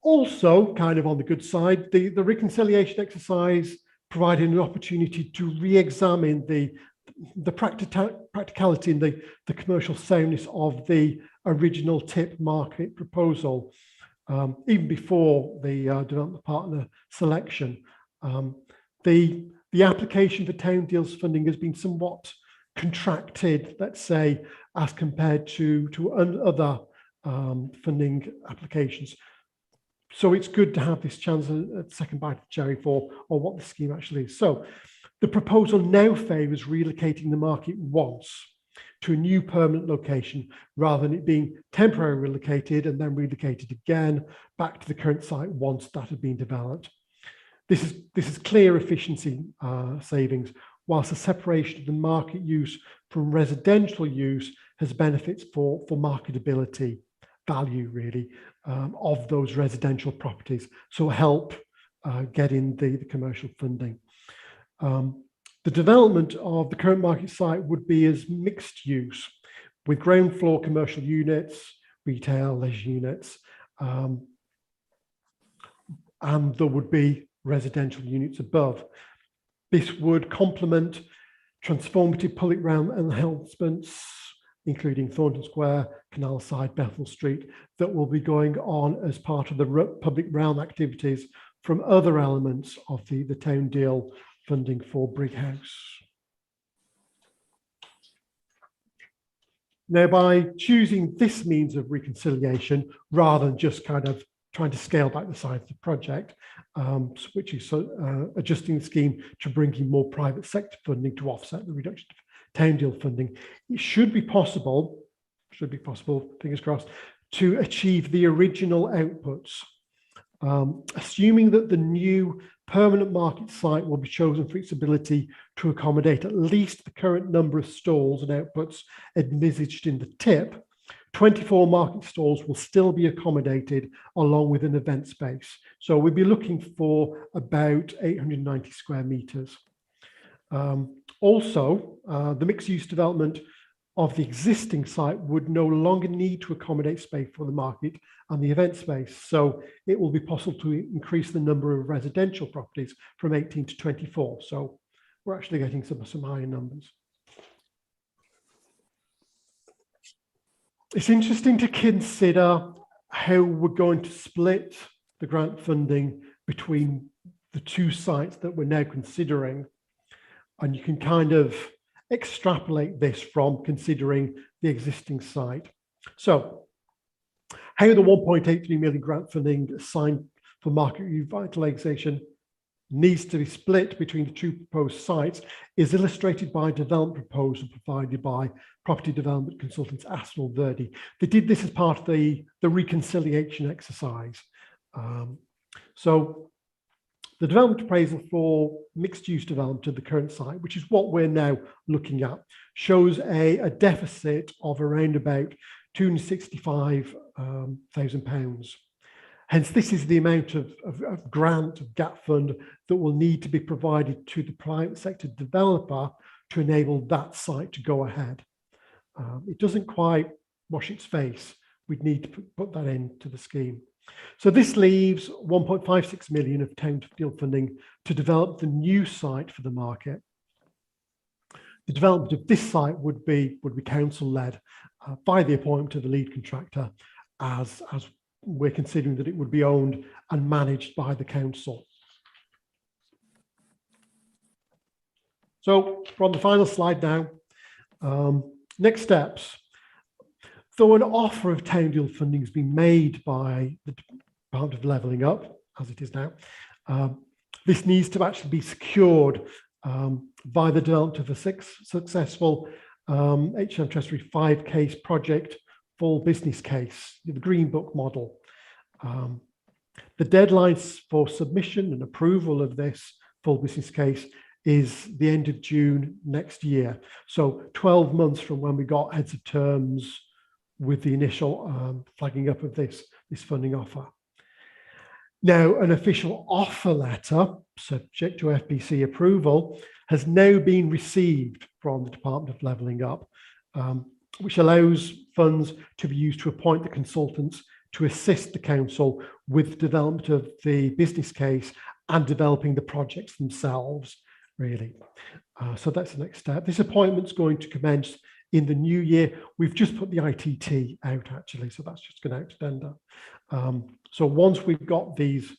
Also, kind of on the good side, the reconciliation exercise provided an opportunity to re-examine the practicality and the commercial soundness of the original TIP market proposal, even before the development partner selection. The application for town deals funding has been somewhat contracted, let's say, as compared to other funding applications. So it's good to have this chance at second bite of the cherry for what the scheme actually is. So the proposal now favours relocating the market once to a new permanent location rather than it being temporarily relocated and then relocated again back to the current site once that had been developed. This is clear efficiency savings, whilst the separation of the market use from residential use has benefits for marketability value, really, of those residential properties. So help get in the commercial funding. The development of the current market site would be as mixed use with ground floor commercial units, retail, leisure units, and there would be residential units above. This would complement transformative public realm enhancements, including Thornton Square, Canal Side, Bethel Street, that will be going on as part of the public realm activities from other elements of the town deal funding for Brighouse. Now, by choosing this means of reconciliation, rather than just kind of trying to scale back the size of the project, which is adjusting the scheme to bring in more private sector funding to offset the reduction of town deal funding, it should be possible, fingers crossed, to achieve the original outputs, assuming that the new permanent market site will be chosen for its ability to accommodate at least the current number of stalls and outputs envisaged in the TIP. 24 market stalls will still be accommodated along with an event space. So we'll be looking for about 890 square metres. Also, the mixed-use development of the existing site would no longer need to accommodate space for the market and the event space. So it will be possible to increase the number of residential properties from 18 to 24. So we're actually getting some higher numbers. It's interesting to consider how we're going to split the grant funding between the two sites that we're now considering. And you can kind of extrapolate this from considering the existing site. So how the 1.83 million grant funding assigned for market revitalisation needs to be split between the two proposed sites is illustrated by a development proposal provided by property development consultants Aston Verdi. They did this as part of the reconciliation exercise. So the development appraisal for mixed-use development of the current site, which is what we're now looking at, shows a deficit of around about £265,000. Hence, this is the amount of grant, of gap fund, that will need to be provided to the private sector developer to enable that site to go ahead. It doesn't quite wash its face. We'd need to put that into the scheme. So this leaves 1.56 million of town deal funding to develop the new site for the market. The development of this site would be council-led by the appointment of the lead contractor, as we're considering that it would be owned and managed by the council. So we're on the final slide now. Next steps. Though an offer of town deal funding has been made by the Department of Levelling Up, as it is now, this needs to actually be secured by the development of a successful HM Treasury 5 case project full business case, the Green Book model. The deadlines for submission and approval of this full business case is the end of June next year. So 12 months from when we got heads of terms with the initial flagging up of this funding offer. Now, an official offer letter, subject to FBC approval, has now been received from the Department of Levelling Up, which allows funds to be used to appoint the consultants to assist the council with the development of the business case and developing the projects themselves, really. So that's the next step. This appointment's going to commence in the new year. We've just put the ITT out, actually, so that's just going out to tender. So once we've got this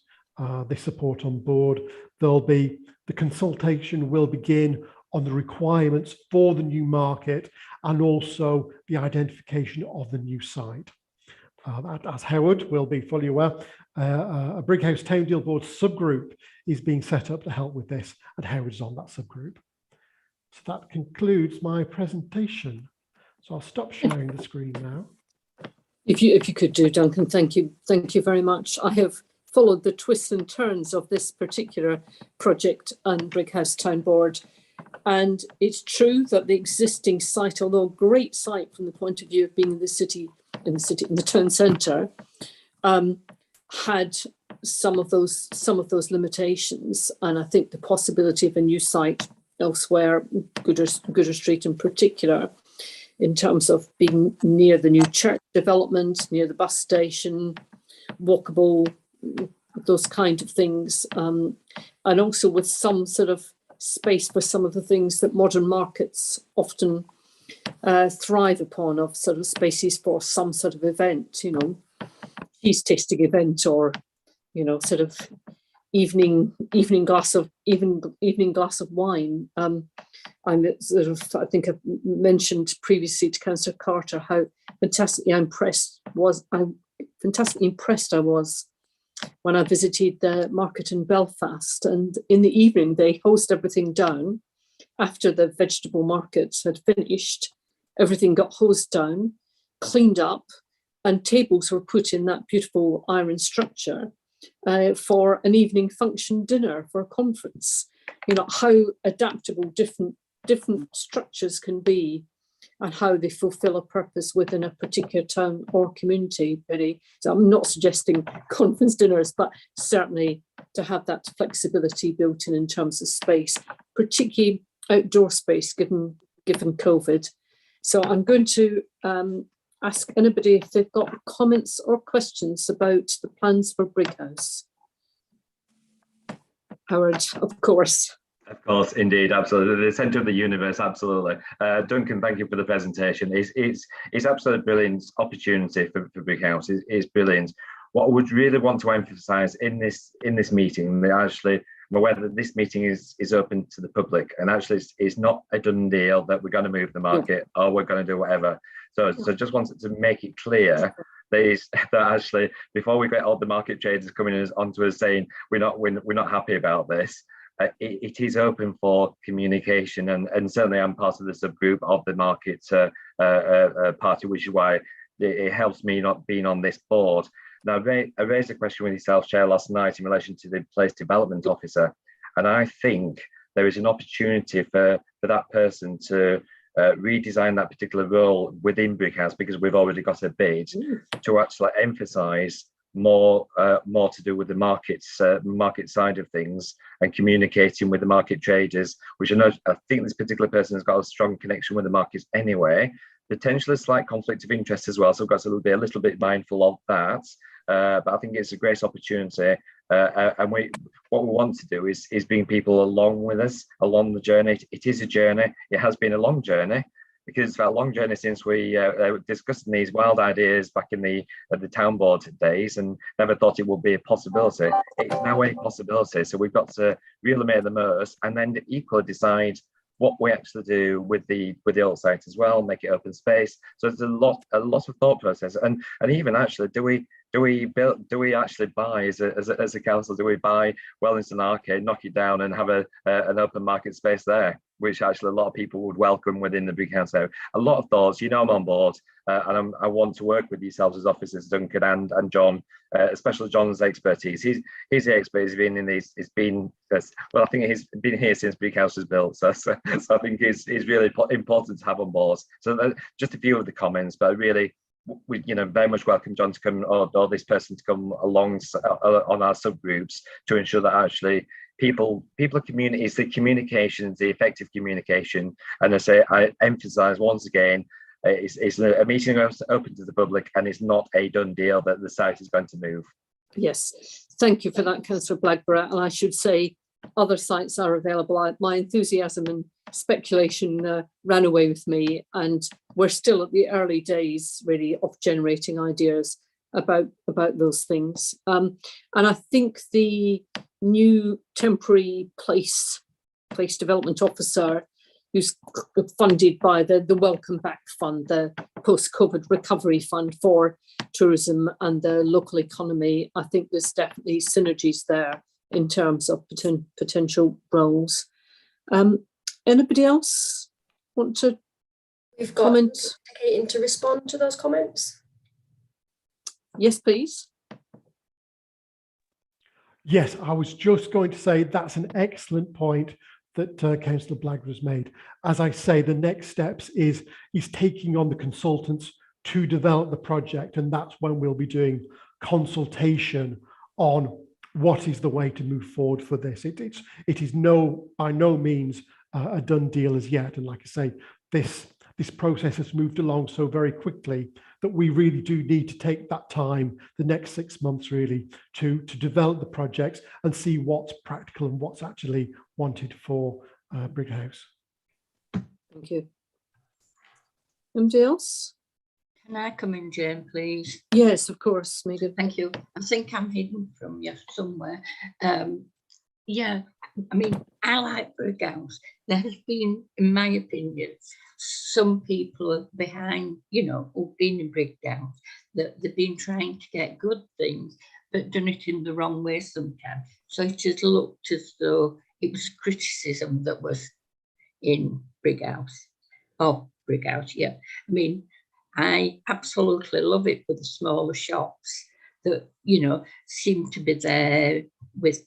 support on board, the consultation will begin on the requirements for the new market and also the identification of the new site. As Howard will be fully aware, a Brighouse Town Deal Board subgroup is being set up to help with this, and Howard's on that subgroup. So that concludes my presentation. So I'll stop sharing the screen now. If you could do, Duncan, thank you very much. I have followed the twists and turns of this particular project and Brighouse Town Board, and it's true that the existing site, although a great site from the point of view of being in the town centre, had some of those limitations, and I think the possibility of a new site elsewhere, Gooder Street in particular, in terms of being near the new church development, near the bus station, walkable, those kind of things, and also with some sort of space for some of the things that modern markets often thrive upon, of sort of spaces for some sort of event, cheese tasting event, or sort of evening glass of wine. I think I've mentioned previously to Councillor Carter how fantastically impressed I was when I visited the market in Belfast, and in the evening they hosed everything down after the vegetable market had finished. Everything got hosed down, cleaned up, and tables were put in that beautiful iron structure for an evening function dinner for a conference. How adaptable different structures can be and how they fulfill a purpose within a particular town or community, really. So I'm not suggesting conference dinners, but certainly to have that flexibility built in terms of space, particularly outdoor space, given COVID. So I'm going to ask anybody if they've got comments or questions about the plans for Brighouse. Howard, of course. Of course, indeed, absolutely. The centre of the universe, absolutely. Duncan, thank you for the presentation. It's absolutely brilliant opportunity for Brighouse. It's brilliant. What I would really want to emphasise in this meeting, I'm aware that this meeting is open to the public, and actually it's not a done deal that we're going to move the market or we're going to do whatever. So just wanted to make it clear that actually before we get all the market traders coming onto us saying we're not happy about this. It is open for communication, and certainly I'm part of the subgroup of the market party, which is why it helps me not being on this board. Now, I raised a question with yourself, Chair, last night in relation to the Place Development Officer, and I think there is an opportunity for that person to redesign that particular role within Brighouse, because we've already got a bid to actually emphasise more to do with the market side of things and communicating with the market traders, which I think this particular person has got a strong connection with the markets anyway. Potentially a slight conflict of interest as well, so we've got to be a little bit mindful of that. But I think it's a great opportunity, and what we want to do is bring people along with us along the journey. It is a journey. It has been a long journey, because it's a long journey since we discussed these wild ideas back in the town board days, and never thought it would be a possibility. It's now a possibility, so we've got to really make the most, and then equally decide what we actually do with the old site as well, make it open space. So there's a lot of thought process, and even actually, do we actually buy as a council? Do we buy Wellington Arcade, knock it down, and have an open market space there, which actually a lot of people would welcome within the Brighouse area? A lot of thoughts. I'm on board, and I want to work with yourselves as officers, Duncan and John, especially John's expertise. He's the expert. He's been in these. I think he's been here since Brighouse was built. So I think he's really important to have on board. So just a few of the comments, but really we very much welcome John to come, or this person to come along on our subgroups to ensure that actually people are it's the communication, the effective communication. And I emphasize once again, it's a meeting open to the public, and it's not a done deal that the site is going to move. Yes, thank you for that, Councillor Blackburn. And I should say other sites are available. My enthusiasm and speculation ran away with me, and we're still at the early days really of generating ideas about those things. And I think the new temporary place development officer, who's funded by the Welcome Back Fund, the post-COVID recovery fund for tourism and the local economy, I think there's definitely synergies there in terms of potential roles. Anybody else want to comment? Kate to respond to those comments. Yes, please. Yes, I was just going to say that's an excellent point that Councillor Blagger has made. As I say, the next steps is taking on the consultants to develop the project, and that's when we'll be doing consultation on what is the way to move forward for this. It is by no means a done deal as yet, and like I say, this process has moved along so very quickly that we really do need to take that time, the next 6 months really, to develop the projects and see what's practical and what's actually wanted for Brighouse. Thank you. Anybody else? Can I come in, Jane, please? Yes, of course, Megan. Thank you. I think I'm hidden from you somewhere. Yeah, I mean, I like Brighouse. There has been, in my opinion, some people behind, who've been in Brighouse, that they've been trying to get good things, but done it in the wrong way sometimes. So it has looked as though it was criticism that was in Brighouse. Oh, Brighouse, yeah. I mean, I absolutely love it for the smaller shops that, seem to be there with,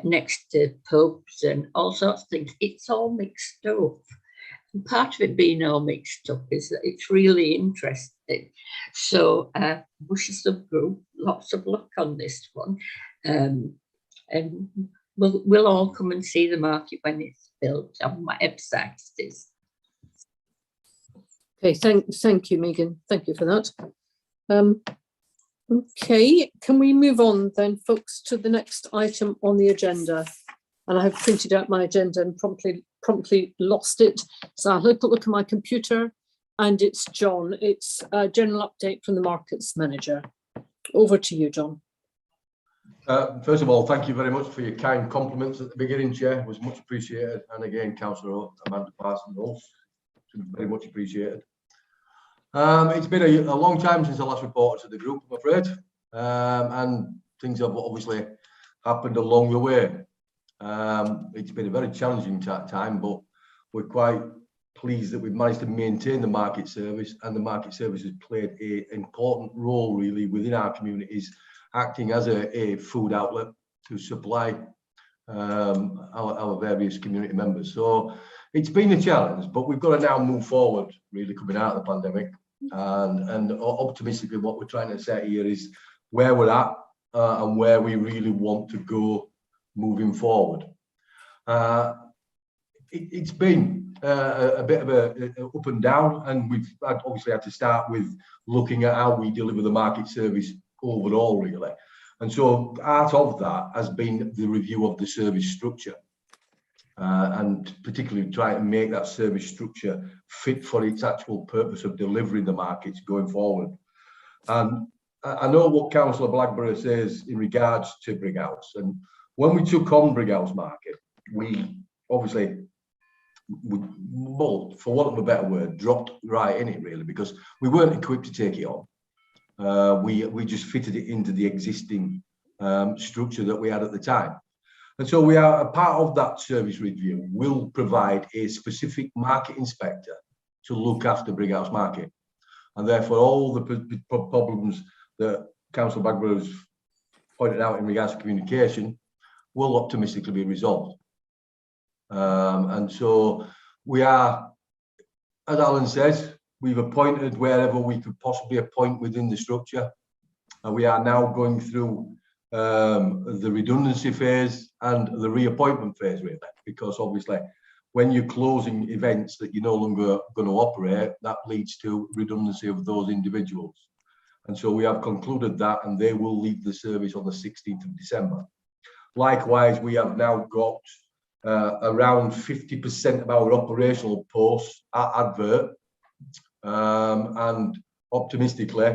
next to pubs and all sorts of things. It's all mixed up. And part of it being all mixed up is that it's really interesting. So Bush Subgroup, lots of luck on this one. And we'll all come and see the market when it's built on whatever site it is. Okay, thank you, Megan. Thank you for that. Okay, can we move on then, folks, to the next item on the agenda? And I have printed out my agenda and promptly lost it. So I'll have a look at my computer, and it's John. It's a general update from the markets manager. Over to you, John. First of all, thank you very much for your kind compliments at the beginning, Chair. It was much appreciated. And again, Councillor Amanda Parsons, also very much appreciated. It's been a long time since I last reported to the group, I'm afraid, and things have obviously happened along the way. It's been a very challenging time, but we're quite pleased that we've managed to maintain the market service, and the market service has played an important role really within our communities, acting as a food outlet to supply our various community members. So it's been a challenge, but we've got to now move forward, really coming out of the pandemic. And optimistically, what we're trying to say here is where we're at and where we really want to go moving forward. It's been a bit of a up and down, and we've obviously had to start with looking at how we deliver the market service overall, really. And so part of that has been the review of the service structure. And particularly trying to make that service structure fit for its actual purpose of delivering the markets going forward. And I know what Councillor Blackburn says in regards to Brighouse. And when we took on Brighouse Market, we obviously, well, for want of a better word, dropped right in it really, because we weren't equipped to take it on. We just fitted it into the existing structure that we had at the time. And so we are a part of that service review will provide a specific market inspector to look after Brighouse Market. And therefore all the problems that Councillor Bagber has pointed out in regards to communication will optimistically be resolved. And so we are, as Alan says, We've appointed wherever we could possibly appoint within the structure. And we are now going through the redundancy phase and the reappointment phase, really, because obviously when you're closing events that you're no longer going to operate, that leads to redundancy of those individuals. And so we have concluded that, and they will leave the service on the 16th of December. Likewise, we have now got around 50% of our operational posts at advert, and optimistically,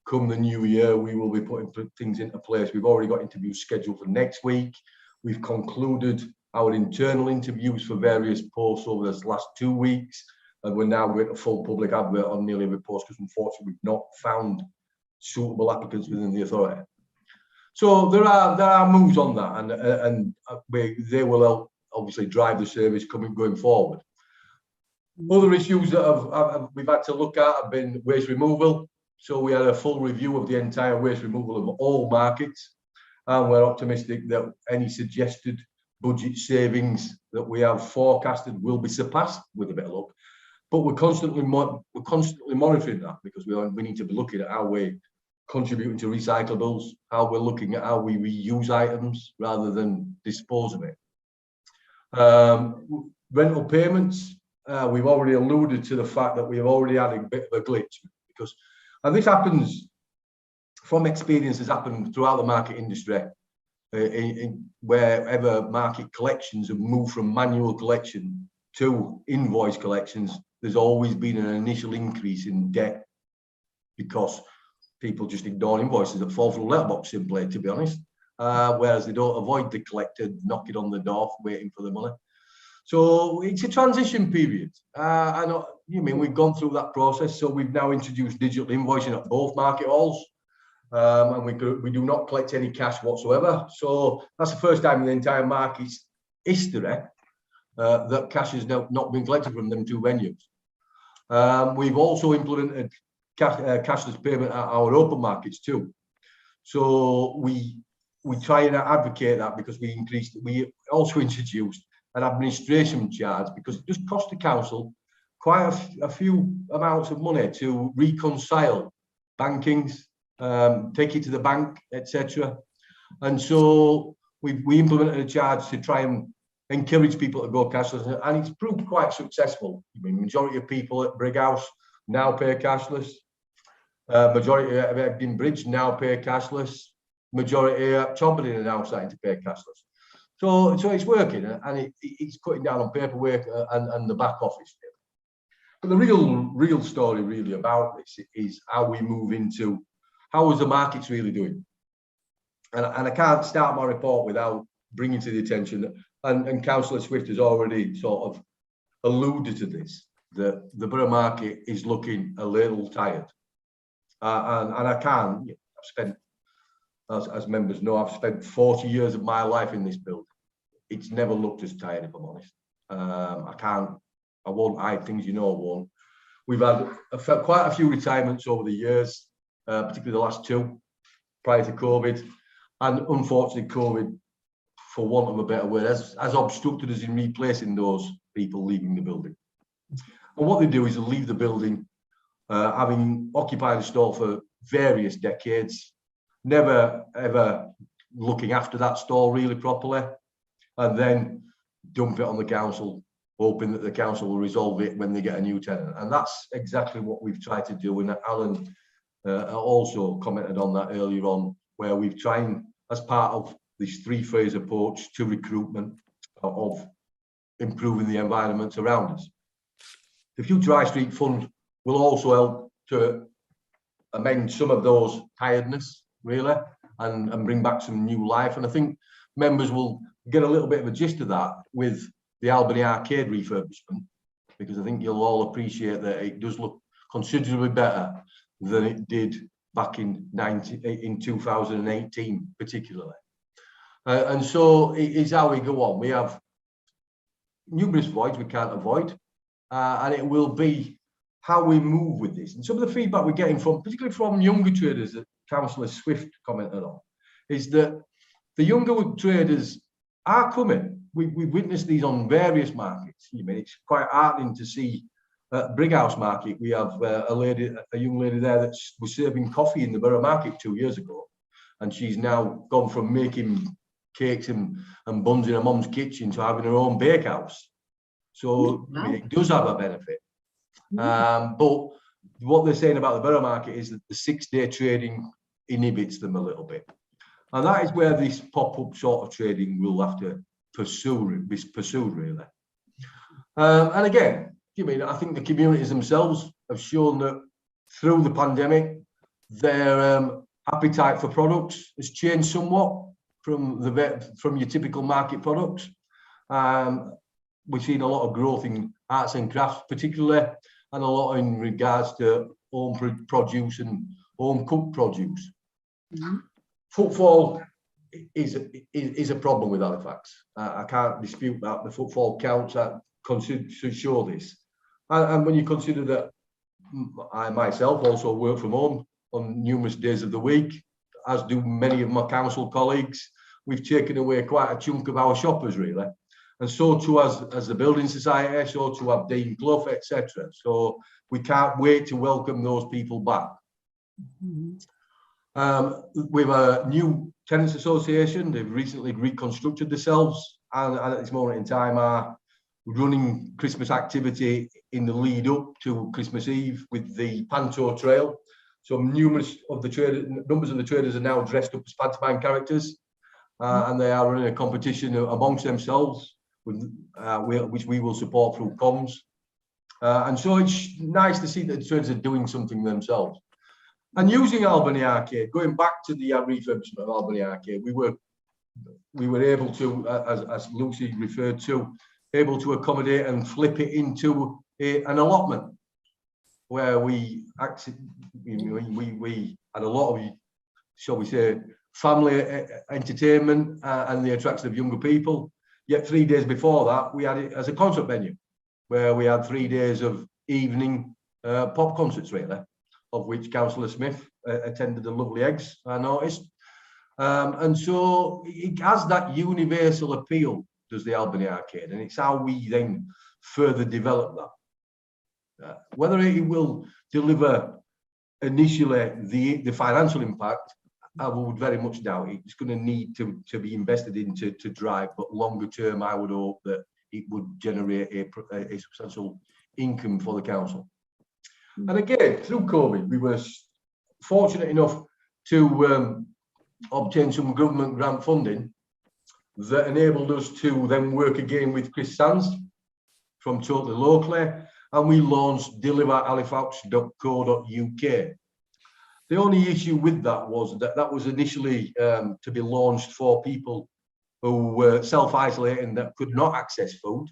come the new year, we will be putting things into place. We've already got interviews scheduled for next week. We've concluded our internal interviews for various posts over this last 2 weeks, and we're now going to full public advert on nearly every post because unfortunately we've not found suitable applicants within the authority. So there are moves on that, and they will help obviously drive the service going forward. Other issues that we've had to look at have been waste removal. So we had a full review of the entire waste removal of all markets, and we're optimistic that any suggested budget savings that we have forecasted will be surpassed with a bit of luck. But we're constantly monitoring that, because we need to be looking at how we're contributing to recyclables, how we're looking at how we reuse items rather than dispose of it. Rental payments, we've already alluded to the fact that we've already had a bit of a glitch, because, and this happens from experience, has happened throughout the market industry, wherever market collections have moved from manual collection to invoice collections, there's always been an initial increase in debt because people just ignore invoices that fall through letterbox simply, to be honest, whereas they don't avoid the collector knocking on the door waiting for the money. So it's a transition period. I know, you mean, we've gone through that process, so we've now introduced digital invoicing at both market halls, and we do not collect any cash whatsoever. So that's the first time in the entire market's history that cash has not been collected from them two venues. We've also implemented cashless payment at our open markets too. So we try and advocate that, because we also introduced an administration charge, because it just cost the council quite a few amounts of money to reconcile bankings, take it to the bank, etc. And so we implemented a charge to try and encourage people to go cashless, and it's proved quite successful. I mean, majority of people at Brighouse now pay cashless. Majority of Egdon Bridge now pay cashless. Majority at Chobberlin are now starting to pay cashless. So it's working, and it's cutting down on paperwork and the back office. But the real story really about this is how we move into how is the markets really doing. And I can't start my report without bringing to the attention that, and Councillor Swift has already sort of alluded to this, that the borough market is looking a little tired. And I can't, I've spent, as members know, I've spent 40 years of my life in this building. It's never looked as tired, if I'm honest. I won't hide things, you know I won't. We've had quite a few retirements over the years, particularly the last two, prior to COVID. And unfortunately, COVID, for want of a better word, has obstructed us in replacing those people leaving the building. And what they do is they leave the building, having occupied a store for various decades, never ever looking after that store really properly, and then dump it on the council, hoping that the council will resolve it when they get a new tenant. And that's exactly what we've tried to do. And Alan also commented on that earlier on, where we've tried, as part of this three-phase approach to recruitment, of improving the environments around us. The Future High Street Fund will also help to amend some of those tiredness, really, and bring back some new life. And I think members will get a little bit of a gist of that with the Albany Arcade refurbishment, because I think you'll all appreciate that it does look considerably better than it did back in 2018, particularly. And so it is how we go on. We have numerous voids we can't avoid, and it will be how we move with this. And some of the feedback we're getting from, particularly from younger traders that Councillor Swift commented on, is that the younger traders are coming. We've witnessed these on various markets. I mean, it's quite heartening to see at Brighouse Market, we have a young lady there that was serving coffee in the Borough Market 2 years ago, and she's now gone from making cakes and buns in her mum's kitchen to having her own bakehouse. So I mean, it does have a benefit. But what they're saying about the Borough Market is that the 6-day trading inhibits them a little bit. And that is where this pop-up sort of trading will have to be pursued, really. And again, I think the communities themselves have shown that through the pandemic, their appetite for products has changed somewhat from your typical market products. We've seen a lot of growth in arts and crafts, particularly, and a lot in regards to home produce and home cooked produce. Footfall is a problem with Halifax. I can't dispute that. The footfall counts that to show this. And when you consider that I myself also work from home on numerous days of the week, as do many of my council colleagues, we've taken away quite a chunk of our shoppers, really. And so too as the Building Society, so too have Dean Clough, etc. So we can't wait to welcome those people back. With a new Tenants Association, they've recently reconstructed themselves, and at this moment in time are running Christmas activity in the lead up to Christmas Eve with the Panto Trail. So numbers of the traders are now dressed up as pantomime characters, and they are running a competition amongst themselves, which we will support through comms. And so it's nice to see that the traders are doing something themselves. And using Albany Arcade, going back to the refurbishment of Albany Arcade, we were able to, as Lucy referred to, able to accommodate and flip it into an allotment where we actually we had a lot of, shall we say, family entertainment and the attraction of younger people. Yet 3 days before that, we had it as a concert venue where we had 3 days of evening pop concerts, really, of which Councillor Smith attended the Lovely Eggs, I noticed. And so it has that universal appeal, does the Albany Arcade, and it's how we then further develop that. Whether it will deliver initially the financial impact, I would very much doubt it. It's going to need to be invested into to drive, but longer term, I would hope that it would generate a substantial income for the council. And again, through COVID, we were fortunate enough to obtain some government grant funding that enabled us to then work again with Chris Sands from Totally Locally, and we launched deliverhalifax.co.uk. The only issue with that was that was initially to be launched for people who were self-isolating that could not access food.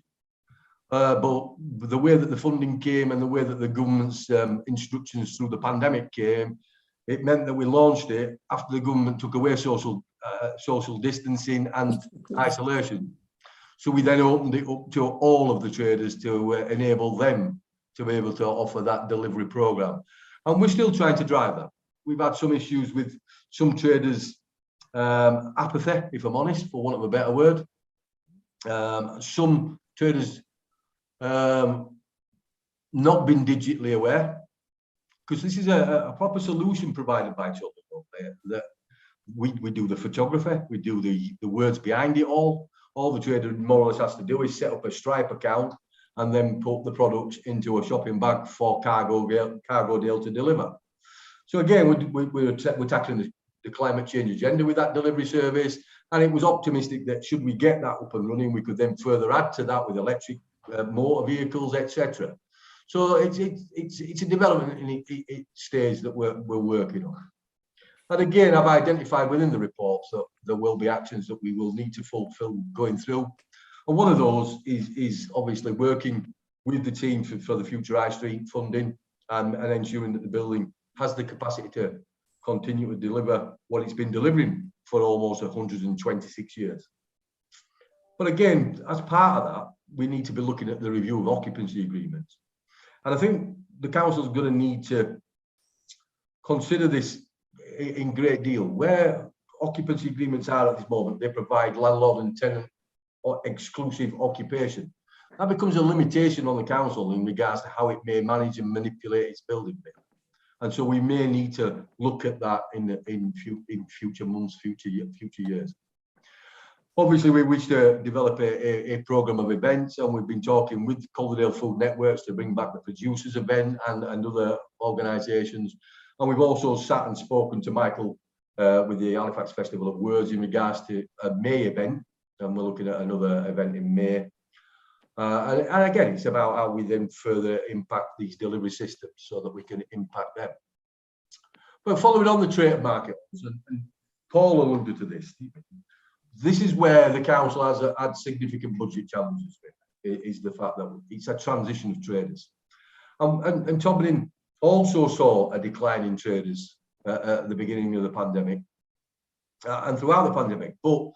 But the way that the funding came and the way that the government's instructions through the pandemic came, it meant that we launched it after the government took away social distancing and isolation. So we then opened it up to all of the traders to enable them to be able to offer that delivery program. And we're still trying to drive that. We've had some issues with some traders' apathy, if I'm honest, for want of a better word. Some traders not been digitally aware, because this is a proper solution provided by Totally that we do the photography, we do the words behind it all. All the trader more or less has to do is set up a Stripe account and then put the products into a shopping bag for Calderdale to deliver. So again, we're tackling the climate change agenda with that delivery service, and it was optimistic that should we get that up and running, we could then further add to that with electric motor vehicles, etc. So it's a development in stage that we're working on. And again, I've identified within the reports that there will be actions that we will need to fulfill going through. And one of those is obviously working with the team for the future High Street funding and ensuring that the building has the capacity to continue to deliver what it's been delivering for almost 126 years. But again, as part of that, we need to be looking at the review of occupancy agreements. And I think the council is going to need to consider this in great deal. Where occupancy agreements are at this moment, they provide landlord and tenant or exclusive occupation. that becomes a limitation on the council in regards to how it may manage and manipulate its building bit. And so we may need to look at that in future months, future years. Obviously, we wish to develop a programme of events, and we've been talking with Calderdale Food Networks to bring back the producers event and other organisations. And we've also sat and spoken to Michael with the Halifax Festival of Words in regards to a May event, and we're looking at another event in May. And again, it's about how we then further impact these delivery systems so that we can impact them. But following on the trade market, and Paul alluded to this is where the council has had significant budget challenges, is the fact that it's a transition of traders. And Tobin also saw a decline in traders at the beginning of the pandemic and throughout the pandemic. But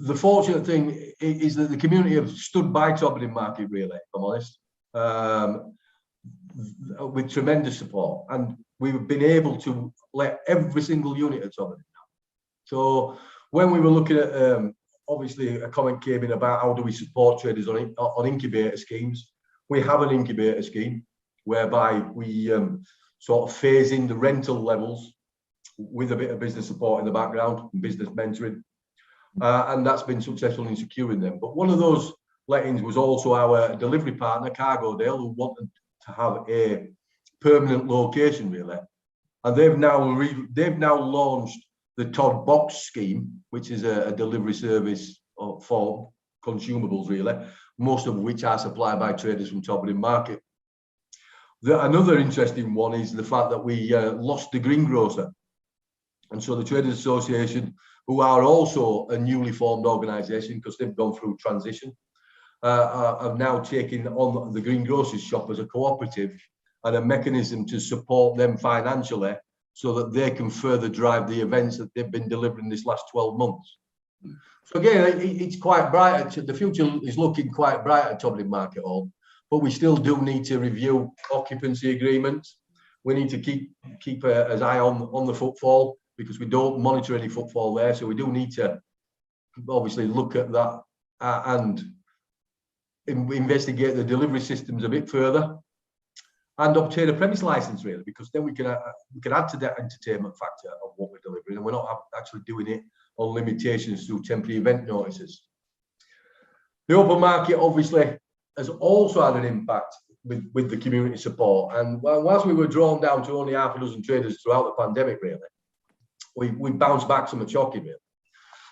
the fortunate thing is that the community have stood by Tobin Market, really, if I'm honest, with tremendous support. And we've been able to let every single unit at Tobin now. So when we were looking at, obviously a comment came in about how do we support traders on incubator schemes. We have an incubator scheme whereby we sort of phase in the rental levels with a bit of business support in the background and business mentoring. And that's been successful in securing them. But one of those lettings was also our delivery partner, Calderdale, who wanted to have a permanent location, really. And they've now launched the Todd Box scheme, which is a delivery service for consumables, really, most of which are supplied by traders from Tobin Market. Another interesting one is the fact that we lost the greengrocer. And so the Tenants Association, who are also a newly formed organisation because they've gone through transition, have now taken on the greengrocers shop as a cooperative and a mechanism to support them financially so that they can further drive the events that they've been delivering this last 12 months. So again, it's quite bright. The future is looking quite bright at Tobin Market Hall, but we still do need to review occupancy agreements. We need to keep an eye on the footfall because we don't monitor any footfall there. So we do need to obviously look at that and investigate the delivery systems a bit further and obtain a premise license, really, because then we can add to that entertainment factor of what we're delivering, and we're not actually doing it on limitations through temporary event notices. The open market obviously has also had an impact with the community support, and whilst we were drawn down to only half a dozen traders throughout the pandemic, really, we bounced back some shocking, really.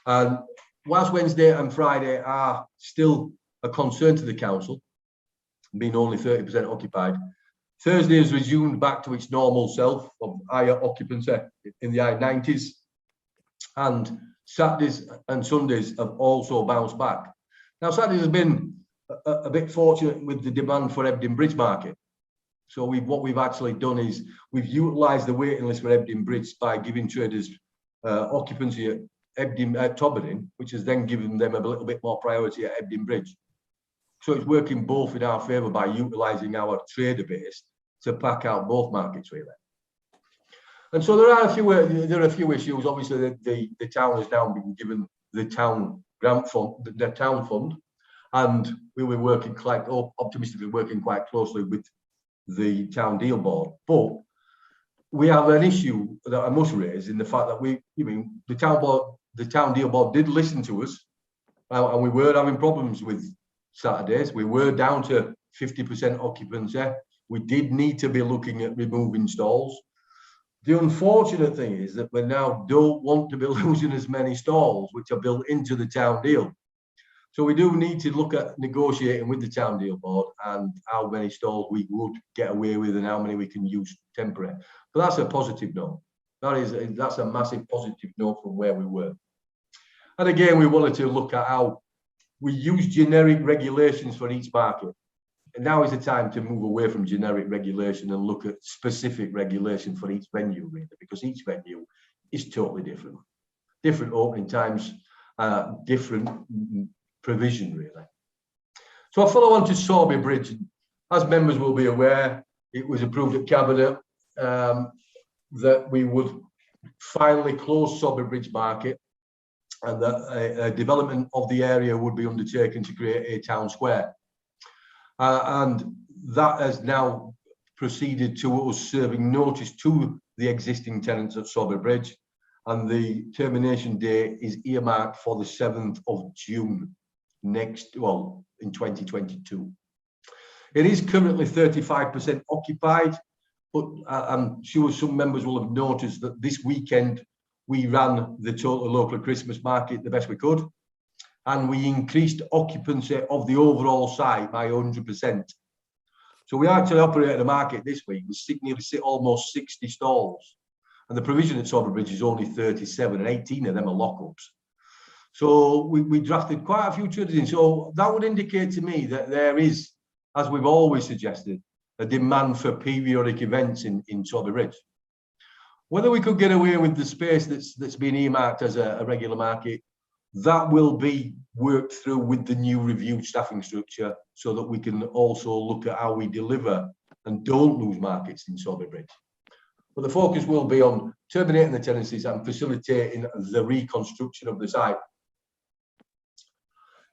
And whilst Wednesday and Friday are still a concern to the council, being only 30% occupied, Thursday has resumed back to its normal self of higher occupancy in the high 90s, and Saturdays and Sundays have also bounced back. Now, Saturdays has been a bit fortunate with the demand for Ebden Bridge market. So what we've actually done is we've utilised the waiting list for Ebden Bridge by giving traders occupancy at Tobin, which has then given them a little bit more priority at Ebden Bridge. So it's working both in our favour by utilising our trader base to pack out both markets, really. And so there are a few issues. Obviously, the town has now been given the town grant fund, the town fund, and we were working optimistically working quite closely with the town deal board. But we have an issue that I must raise in the fact that the town deal board did listen to us, and we were having problems with Saturdays. We were down to 50% occupancy. We did need to be looking at removing stalls. The unfortunate thing is that we now don't want to be losing as many stalls, which are built into the town deal. So we do need to look at negotiating with the town deal board and how many stalls we would get away with and how many we can use temporary. But that's a positive note. That's a massive positive note from where we were. And again, we wanted to look at how we use generic regulations for each market. And now is the time to move away from generic regulation and look at specific regulation for each venue, really, because each venue is totally different. Different opening times, different provision, really. So I'll follow on to Sorby Bridge. As members will be aware, it was approved at Cabinet that we would finally close Sorby Bridge Market and that a development of the area would be undertaken to create a town square. And that has now proceeded to us serving notice to the existing tenants at Sawbury Bridge, and the termination date is earmarked for the 7th of June in 2022. It is currently 35% occupied, but I'm sure some members will have noticed that this weekend we ran the total local Christmas market the best we could, and we increased occupancy of the overall site by 100%. So we actually operated a market this week with almost 60 stalls, and the provision at Sawbury Bridge is only 37, and 18 of them are lockups. So we drafted quite a few traders in. So that would indicate to me that there is, as we've always suggested, a demand for periodic events in Sawbury Bridge. Whether we could get away with the space that's been earmarked as a regular market, that will be worked through with the new reviewed staffing structure, so that we can also look at how we deliver and don't lose markets in Sawbury Bridge. But the focus will be on terminating the tenancies and facilitating the reconstruction of the site.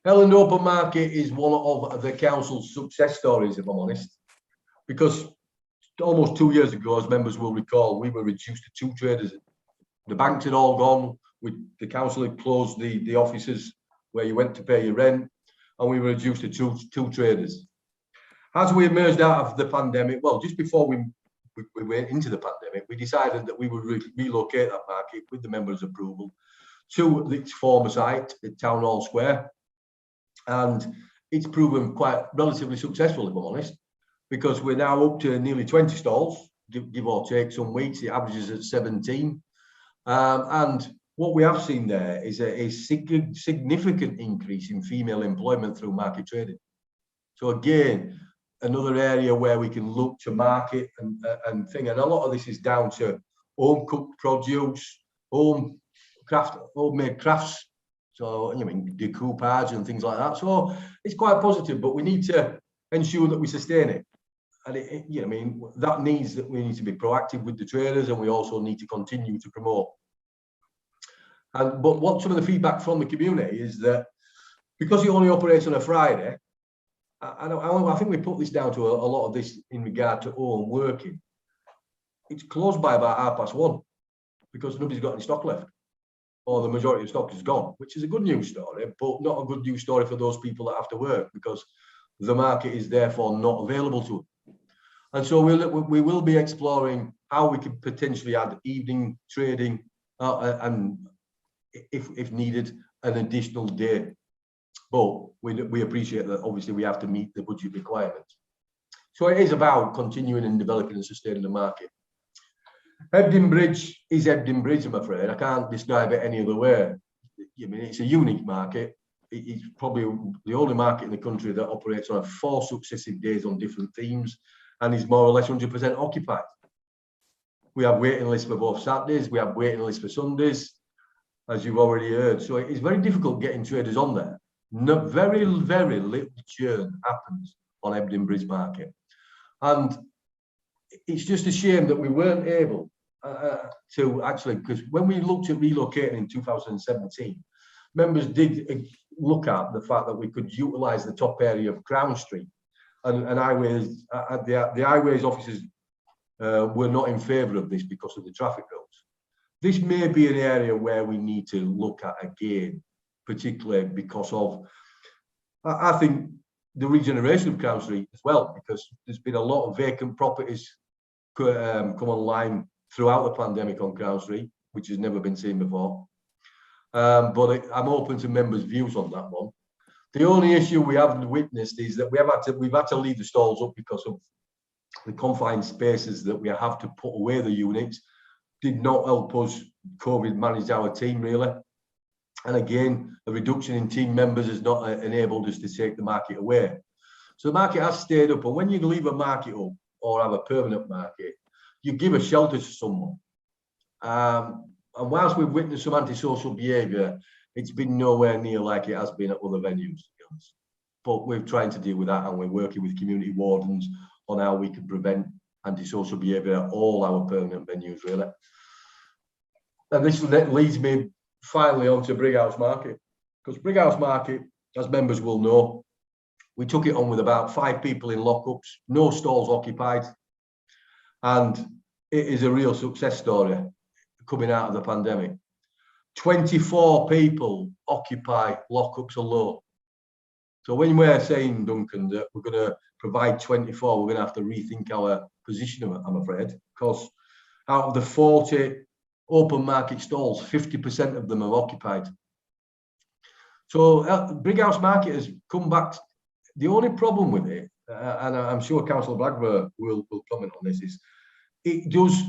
Elland Open Market is one of the council's success stories, if I'm honest, because almost 2 years ago, as members will recall, we were reduced to 2 traders. The banks had all gone. The council had closed the offices where you went to pay your rent, and we were reduced to two traders. As we emerged out of the pandemic, well, just before we went into the pandemic, we decided that we would relocate that market with the members' approval to its former site at Town Hall Square. And it's proven quite relatively successful, if I'm honest, because we're now up to nearly 20 stalls, give or take some weeks. The average is at 17. And what we have seen there is a significant increase in female employment through market trading. So again, another area where we can look to market and thing. And a lot of this is down to home cooked produce, homemade crafts. So, I mean, decoupage and things like that. So it's quite positive, but we need to ensure that we sustain it. And that means that we need to be proactive with the traders, and we also need to continue to promote. But what some of the feedback from the community is that because it only operates on a Friday, I think we put this down to a lot of this in regard to home working. It's closed by about 1:30 because nobody's got any stock left, or the majority of stock is gone, which is a good news story, but not a good news story for those people that have to work, because the market is therefore not available to them. And so we will be exploring how we could potentially add evening trading and, if needed, an additional day. But we appreciate that obviously we have to meet the budget requirements. So it is about continuing and developing and sustaining the market. Ebden Bridge is Ebden Bridge, I'm afraid. I can't describe it any other way. I mean, it's a unique market. It's probably the only market in the country that operates on 4 successive days on different themes and is more or less 100% occupied. We have waiting lists for both Saturdays. We have waiting lists for Sundays, as you've already heard. So it's very difficult getting traders on there. Very, very little churn happens on Ebden Bridge market. And it's just a shame that we weren't able to actually, because when we looked at relocating in 2017, members did look at the fact that we could utilise the top area of Crown Street, and highways, the highways officers were not in favour of this because of the traffic roads. This may be an area where we need to look at again, particularly because of, I think, the regeneration of Crown Street as well, because there's been a lot of vacant properties come online throughout the pandemic on Crown Street, which has never been seen before. But I'm open to members' views on that one. The only issue we haven't witnessed is that we've had to leave the stalls up because of the confined spaces that we have to put away the units. Did not help us. COVID managed our team really. And again, a reduction in team members has not enabled us to take the market away. So the market has stayed up. And when you leave a market up or have a permanent market, you give a shelter to someone. And whilst we've witnessed some antisocial behaviour, it's been nowhere near like it has been at other venues, to be honest. But we're trying to deal with that, and we're working with community wardens on how we can prevent antisocial behaviour at all our permanent venues, really. And this leads me finally on to Brighouse Market, because Brighouse Market, as members will know, We took it on with about 5 people in lockups, no stalls occupied, and it is a real success story coming out of the pandemic. 24 people occupy lockups alone. So when we're saying, Duncan, that we're going to provide 24, we're going to have to rethink our position, I'm afraid, because out of the 40 open market stalls, 50% of them are occupied. So Brighouse Market has come back. The only problem with it, and I'm sure Councillor Blackburn will comment on this, is it does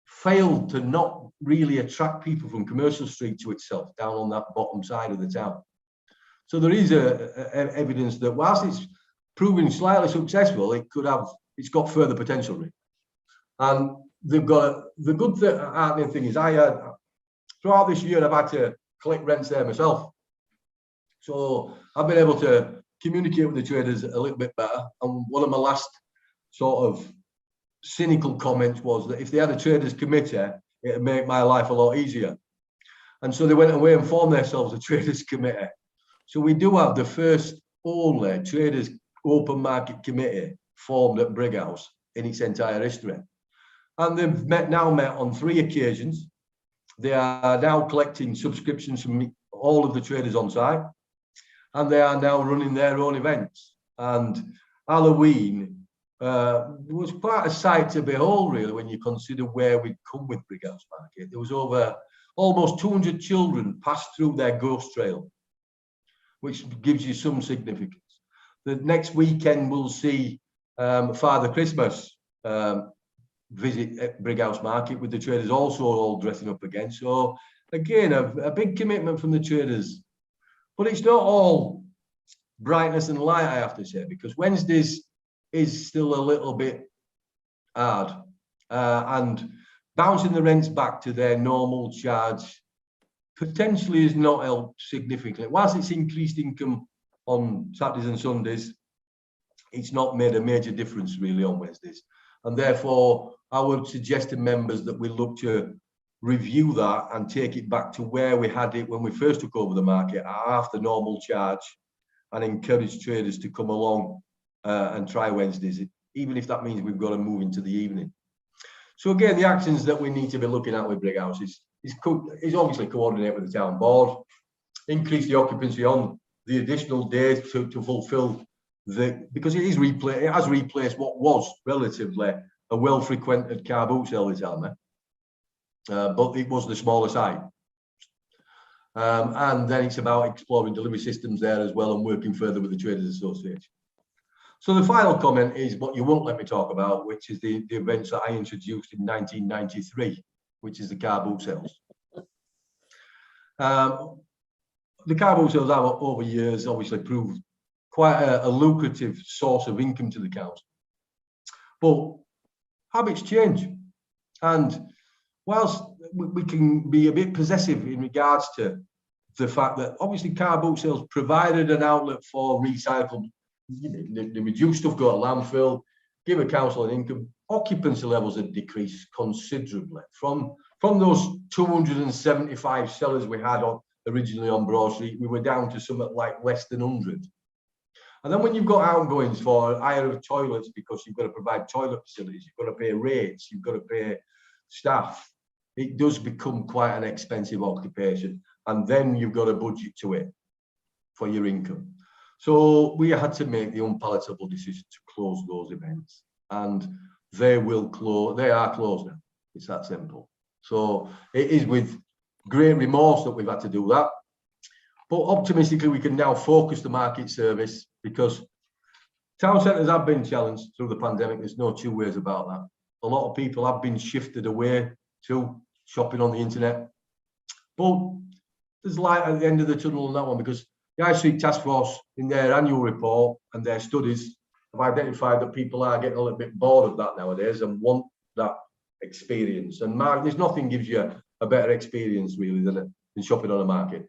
fail to not really attract people from Commercial Street to itself, down on that bottom side of the town. So there is evidence that whilst it's proving slightly successful, it's got further potential. Really. And they've got the good thing is throughout this year I've had to collect rents there myself. So I've been able to communicate with the traders a little bit better. And one of my last sort of cynical comments was that if they had a traders committee, it'd make my life a lot easier. And so they went away and formed themselves a traders committee. So we do have the first only traders open market committee formed at Brighouse in its entire history. And they've now met on 3 occasions. They are now collecting subscriptions from all of the traders on site, and they are now running their own events. And Halloween was quite a sight to behold, really, when you consider where we'd come with Brighouse Market. There was over almost 200 children passed through their ghost trail, which gives you some significance. The next weekend we'll see Father Christmas visit at Brighouse Market, with the traders also all dressing up again. So again, a big commitment from the traders. But it's not all brightness and light, I have to say, because Wednesdays is still a little bit hard. And bouncing the rents back to their normal charge potentially has not helped significantly. Whilst it's increased income on Saturdays and Sundays, it's not made a major difference really on Wednesdays. And therefore, I would suggest to members that we look to review that and take it back to where we had it when we first took over the market, at half the normal charge, and encourage traders to come along and try Wednesdays, even if that means we've got to move into the evening. So again, the actions that we need to be looking at with Brighouse is obviously coordinate with the town board, increase the occupancy on the additional days to fulfil because it has replaced what was relatively a well-frequented car boot sale, they tell me, but it was the smaller site. And then it's about exploring delivery systems there as well and working further with the Traders Association. So the final comment is what you won't let me talk about, which is the events that I introduced in 1993, which is the car boot sales. The car boot sales have over years obviously proved quite a lucrative source of income to the council. But habits change. And whilst we can be a bit possessive in regards to the fact that obviously car boot sales provided an outlet for recycled, the reduced stuff go to landfill, give a council an income, occupancy levels have decreased considerably. From those 275 sellers we had originally on Broad Street, we were down to something like less than 100. And then when you've got outgoings for hire of toilets, because you've got to provide toilet facilities, you've got to pay rates, you've got to pay staff, it does become quite an expensive occupation. And then you've got a budget to it for your income. So we had to make the unpalatable decision to close those events. And they will close, they are closed now. It's that simple. So it is with great remorse that we've had to do that. But optimistically, we can now focus the market service, because town centres have been challenged through the pandemic. There's no two ways about that. A lot of people have been shifted away to shopping on the internet. But there's light at the end of the tunnel on that one, because the High Street Task Force, in their annual report and their studies, have identified that people are getting a little bit bored of that nowadays and want that experience. And there's nothing gives you a better experience really than shopping on a market.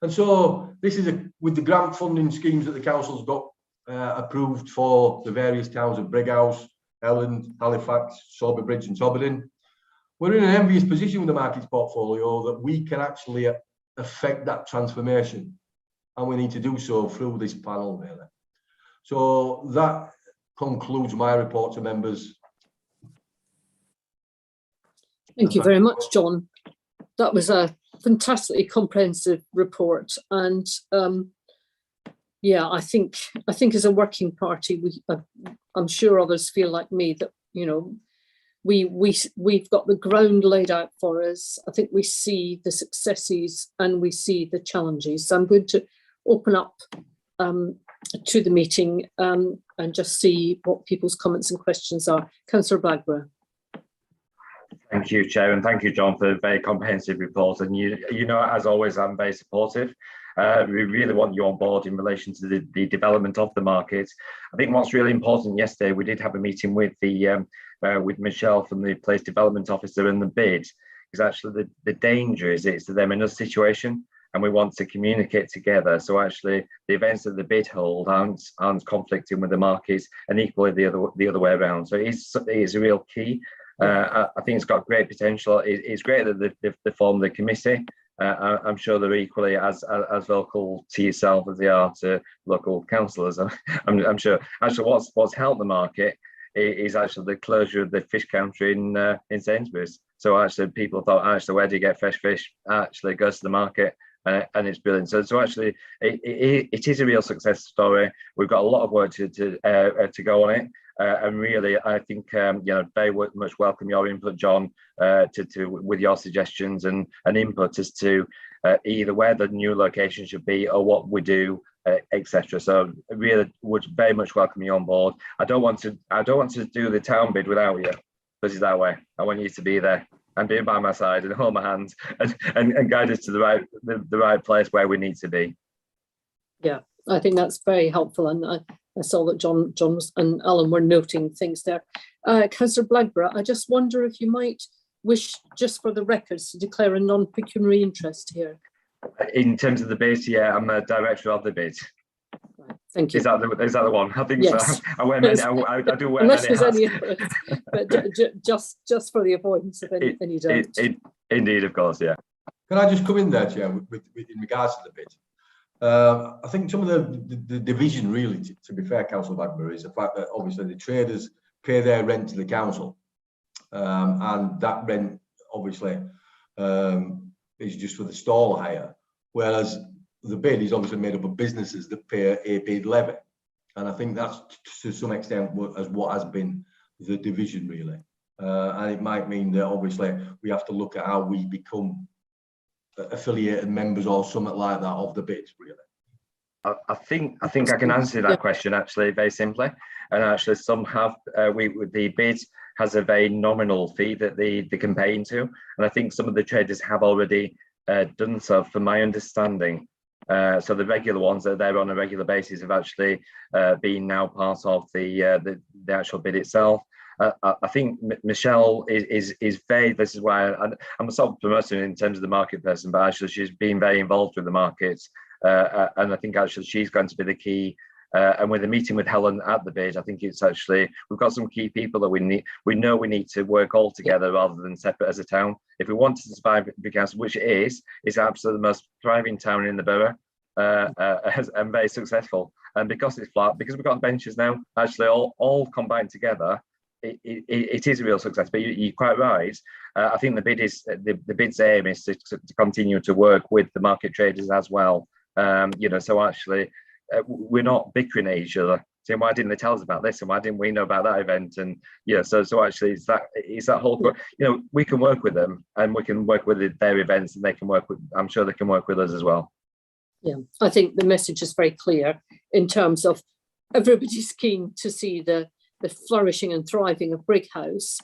And so this is with the grant funding schemes that the council's got approved for the various towns of Brighouse, Elland, Halifax, Sober Bridge and Toberdin. We're in an envious position with the markets portfolio that we can actually affect that transformation. And we need to do so through this panel really. So that concludes my report to members. Thank you very much, John. That was a fantastically comprehensive report, and yeah, I think as a working party, I'm sure others feel like me that, you know, we've got the ground laid out for us. I think we see the successes and we see the challenges. So I'm going to open up to the meeting and just see what people's comments and questions are. Councillor Blackburn. Thank you, Chair, and thank you, John, for a very comprehensive report. And you know, as always, I'm very supportive. We really want you on board in relation to the development of the market. I think what's really important yesterday, we did have a meeting with with Michelle from the Place Development Officer and the bid, because actually the danger is it's them in a situation, and we want to communicate together. So actually, the events that the bid hold aren't conflicting with the market, and equally the other way around. So it's a real key. I think it's got great potential. It's great that they formed the committee. I'm sure they're equally as local to yourself as they are to local councillors. I'm sure. Actually, what's helped the market is actually the closure of the fish counter in Sainsbury's. So actually, people thought, actually, where do you get fresh fish? Actually, it goes to the market. And it's brilliant. So actually, it is a real success story. We've got a lot of work to go on it. And really, I think you know, very much welcome your input, John, with your suggestions and input as to either where the new location should be or what we do, etc. So really would very much welcome you on board. I don't want to do the town bid without you. Put it that way. I want you to be there and be by my side and hold my hand and guide us to the right place where we need to be. Yeah, I think that's very helpful, and I saw that John and Alan were noting things there. Councillor Blackburn, I just wonder if you might wish, just for the records, to declare a non-pecuniary interest here. In terms of the bid, yeah, I'm the director of the bid. Right, thank you. Is that the one? I think yes. so. I wear many. I do wear Unless many there's hats. any others, but just for the avoidance of any doubt. Indeed, of course, yeah. Can I just come in there, Chair, with in regards to the bid? I think some of the division, really, to be fair, Councillor Blackburn, is the fact that obviously the traders pay their rent to the council, and that rent obviously is just for the stall hire, whereas the bid is obviously made up of businesses that pay a bid levy, and I think that's to some extent what has been the division, really, and it might mean that obviously we have to look at how we become affiliated members or something like that of the bid, really. I think I can answer that question actually very simply, and actually some have the bid has a very nominal fee that they can pay into, and I think some of the traders have already done so, from my understanding. So the regular ones that are there on a regular basis have actually been now part of the actual bid itself. I think Michelle is very, this is why I'm a self-promoter in terms of the market person, but actually she's been very involved with the markets. And I think actually she's going to be the key. And with the meeting with Helen at the bid, I think it's actually, we've got some key people that we know we need to work all together rather than separate as a town. If we wanted to survive the council, which it is, it's absolutely the most thriving town in the borough, and very successful. And because it's flat, because we've got benches now, actually all combined together, it is a real success. But you're quite right. I think the bid's aim is to continue to work with the market traders as well. You know, so actually we're not bickering at each other, saying why didn't they tell us about this and why didn't we know about that event, and yeah, so actually it's that whole, you know, we can work with them and we can work with their events, and they can work with, I'm sure they can work with us as well. Yeah, I think the message is very clear in terms of everybody's keen to see the flourishing and thriving of Brighouse,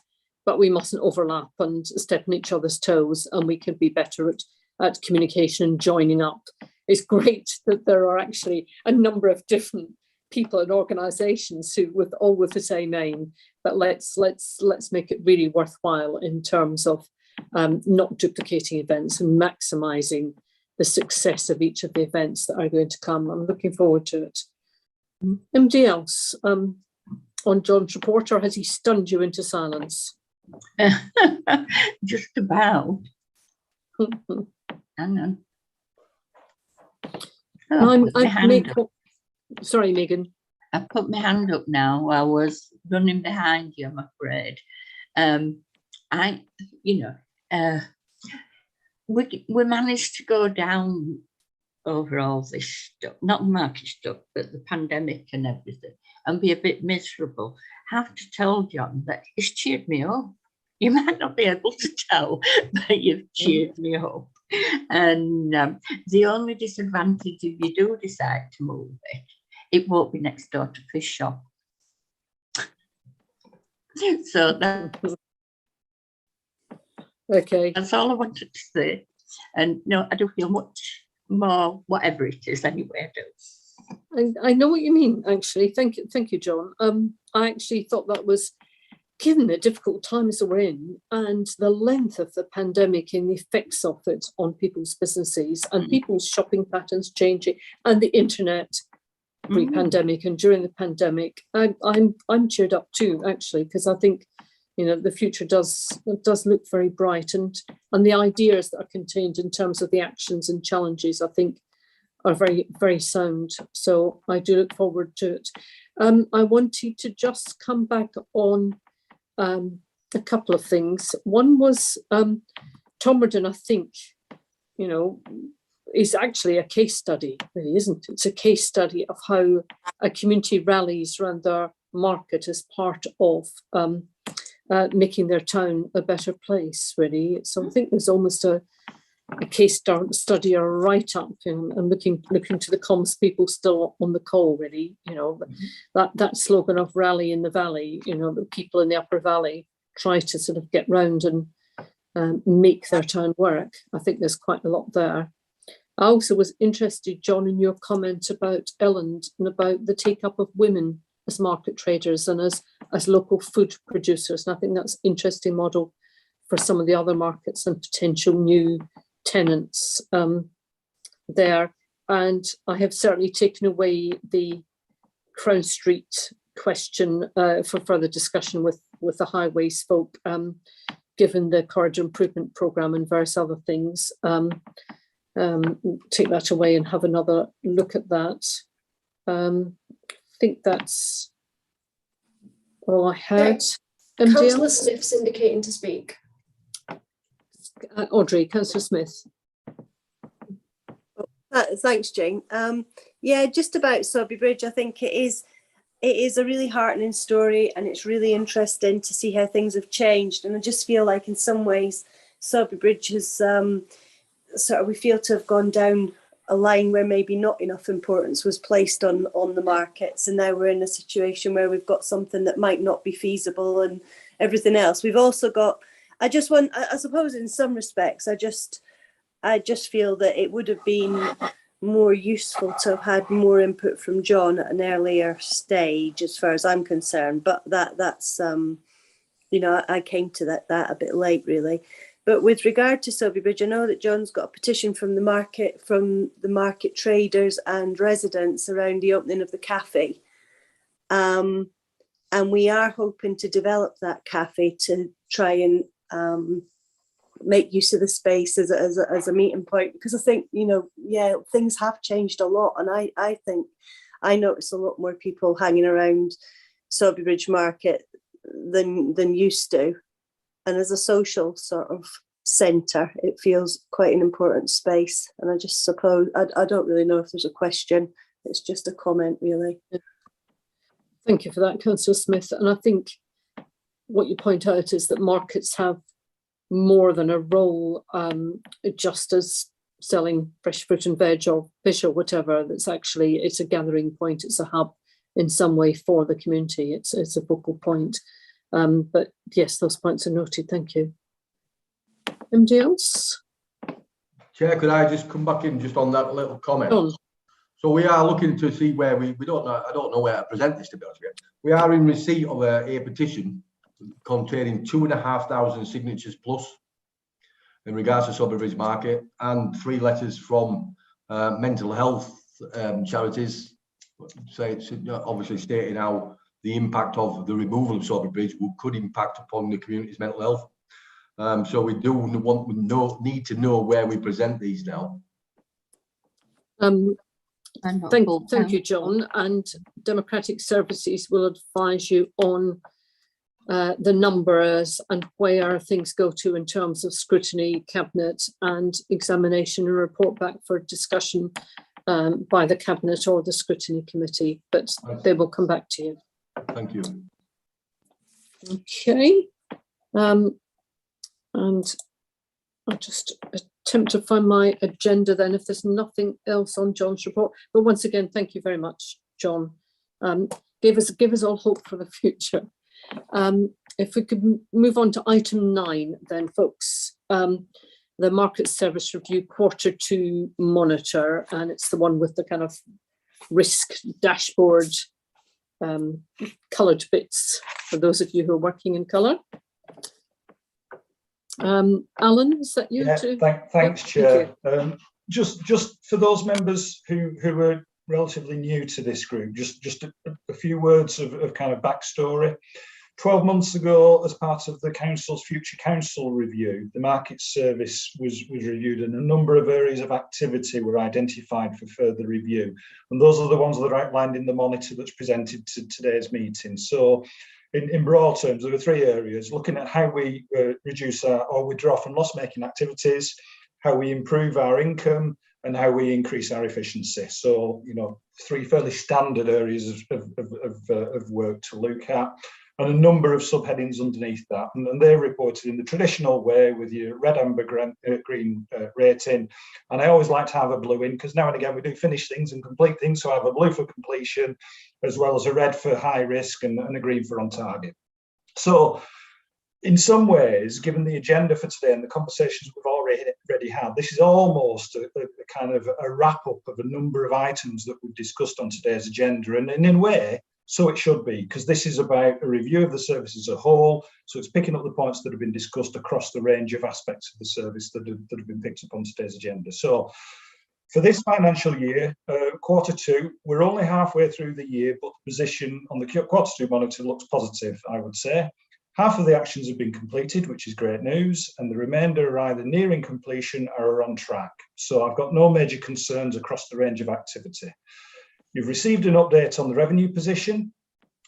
but we mustn't overlap and step on each other's toes, and we can be better at communication and joining up. It's great that there are actually a number of different people and organisations who all with the same aim, but let's make it really worthwhile in terms of not duplicating events and maximising the success of each of the events that are going to come. I'm looking forward to it. Anybody else on John's report, or has he stunned you into silence? Just about. Hang on. Sorry, Megan. I put my hand up now. I was running behind you, I'm afraid. We managed to go down over all this stuff, not market stuff, but the pandemic and everything, and be a bit miserable. I have to tell John that it's cheered me up. You might not be able to tell, but you've cheered me up. And the only disadvantage if you do decide to move it won't be next door to fish shop. So okay, that's all I wanted to say. And no, I don't feel much more, whatever it is, anyway. I do. I know what you mean, actually. Thank you, John. I actually thought that was, given the difficult times we're in and the length of the pandemic and the effects of it on people's businesses and people's shopping patterns changing, and the internet pre-pandemic and during the pandemic, I'm cheered up too, actually, because I think, you know, the future does look very bright, and the ideas that are contained in terms of the actions and challenges, I think, are very, very sound. So I do look forward to it. I wanted to just come back on a couple of things. One was Tomerdon, I think, you know, is actually a case study, really, isn't it? It's a case study of how a community rallies around their market as part of making their town a better place, really. So I think there's almost a case study or a write-up, and looking to the comms people still on the call, really. You know, that slogan of rally in the valley, you know, the people in the upper valley try to sort of get round and make their town work. I think there's quite a lot there. I also was interested, John, in your comment about Elland and about the take-up of women as market traders and as local food producers. And I think that's an interesting model for some of the other markets and potential new tenants there. And I have certainly taken away the Crown Street question for further discussion with the highways folk, given the corridor improvement programme and various other things. Take that away and have another look at that. I think that's all I had. Councillor Smith's indicating to speak. Audrey, Councillor Smith. Thanks, Jane. Yeah, just about Sowerby Bridge, I think it is a really heartening story, and it's really interesting to see how things have changed. And I just feel like in some ways Sowerby Bridge has we feel to have gone down a line where maybe not enough importance was placed on the markets, and now we're in a situation where we've got something that might not be feasible and everything else. We've also got, I suppose in some respects, I just feel that it would have been more useful to have had more input from John at an earlier stage, as far as I'm concerned. But that's you know, I came to that a bit late, really. But with regard to Sowerby Bridge, I know that John's got a petition from the market traders and residents around the opening of the cafe. And we are hoping to develop that cafe to try and make use of the space as a meeting point, because I think, you know, yeah, things have changed a lot, and I think I notice a lot more people hanging around Sowerby Bridge Market than used to. And as a social sort of centre, it feels quite an important space. And I just suppose, I don't really know if there's a question. It's just a comment, really. Thank you for that, Councillor Smith. And I think what you point out is that markets have more than a role, just as selling fresh fruit and veg or fish or whatever. That's actually, it's a gathering point. It's a hub in some way for the community. It's a focal point. But yes, those points are noted. Thank you. Anybody else? Chair, could I just come back in just on that little comment? John. So we are looking to see where we don't know. I don't know where to present this, to be honest with you. We are in receipt of a petition containing 2,500 signatures plus in regards to Sowerby Bridge Market, and 3 letters from mental health charities. So it's obviously stating how the impact of the removal of Sowerby Bridge could impact upon the community's mental health. So we need to know where we present these now. Thank you, John. And Democratic Services will advise you on the numbers and where things go to in terms of scrutiny, cabinet and examination, and report back for discussion by the cabinet or the scrutiny committee, but they will come back to you. Thank you. Okay. And I'll just attempt to find my agenda then if there's nothing else on John's report. But once again, thank you very much, John. Give us all hope for the future. If we could move on to item 9 then, folks. The Market Service Review Q2 Monitor, and it's the one with the kind of risk dashboard coloured bits for those of you who are working in colour. Alan, is that you? Yeah, thanks, Chair. Just for those members who are relatively new to this group, just a few words of kind of backstory. 12 months ago, as part of the Council's Future Council review, the Market Service was reviewed and a number of areas of activity were identified for further review. And those are the ones that are outlined in the monitor that's presented to today's meeting. So in broad terms, there are 3 areas: looking at how we reduce or withdraw from loss-making activities, how we improve our income, and how we increase our efficiency. So, 3 fairly standard areas of work to look at, and a number of subheadings underneath that. And they're reported in the traditional way with your red, amber, green rating. And I always like to have a blue in, because now and again we do finish things and complete things. So I have a blue for completion, as well as a red for high risk and a green for on target. So in some ways, given the agenda for today and the conversations we've already had, this is almost a kind of a wrap up of a number of items that we've discussed on today's agenda. And in a way, so it should be, because this is about a review of the service as a whole. So it's picking up the points that have been discussed across the range of aspects of the service that have been picked up on today's agenda. So for this financial year, Q2, we're only halfway through the year, but the position on the Q2 monitor looks positive, I would say. Half of the actions have been completed, which is great news, and the remainder are either nearing completion or are on track. So I've got no major concerns across the range of activity. You've received an update on the revenue position,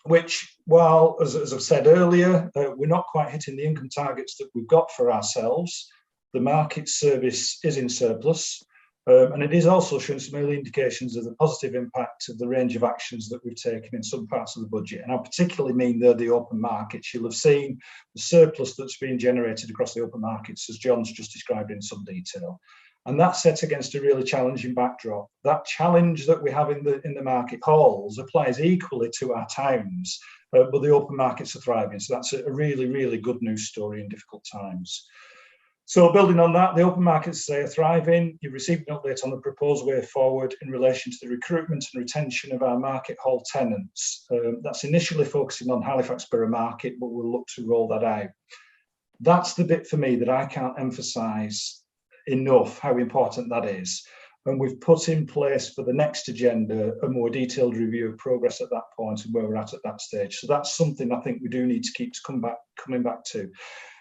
which, while, as I've said earlier, we're not quite hitting the income targets that we've got for ourselves, the market service is in surplus, and it is also showing some early indications of the positive impact of the range of actions that we've taken in some parts of the budget. And I particularly mean the open markets. You'll have seen the surplus that's been generated across the open markets, as John's just described in some detail. And that's set against a really challenging backdrop. That challenge that we have in the market halls applies equally to our towns, but the open markets are thriving. So that's a really, really good news story in difficult times. So building on that, the open markets are thriving. You've received an update on the proposed way forward in relation to the recruitment and retention of our market hall tenants. That's initially focusing on Halifax Borough Market, but we'll look to roll that out. That's the bit for me that I can't emphasise enough how important that is. And we've put in place for the next agenda a more detailed review of progress at that point and where we're at that stage. So that's something I think we do need to keep coming back to.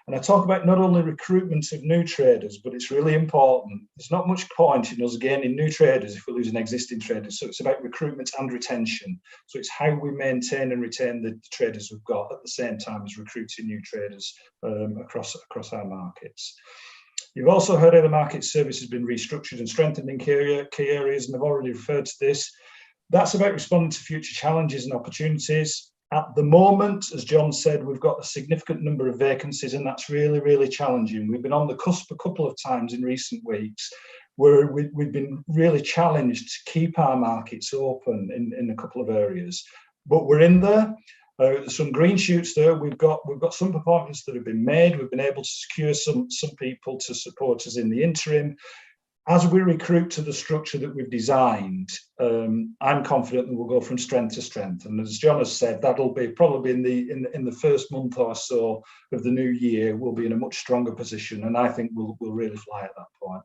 And I talk about not only recruitment of new traders, but it's really important. There's not much point in us gaining new traders if we're losing existing traders. So it's about recruitment and retention. So it's how we maintain and retain the traders we've got at the same time as recruiting new traders across our markets. You've also heard how the market service has been restructured and strengthened in key areas, and I've already referred to this. That's about responding to future challenges and opportunities. At the moment, as John said, we've got a significant number of vacancies, and that's really, really challenging. We've been on the cusp a couple of times in recent weeks where we've been really challenged to keep our markets open in a couple of areas. But we're in there. Some green shoots there. We've got some appointments that have been made. We've been able to secure some people to support us in the interim. As we recruit to the structure that we've designed, I'm confident that we'll go from strength to strength. And as John has said, that'll be probably in the first month or so of the new year, we'll be in a much stronger position. And I think we'll really fly at that point.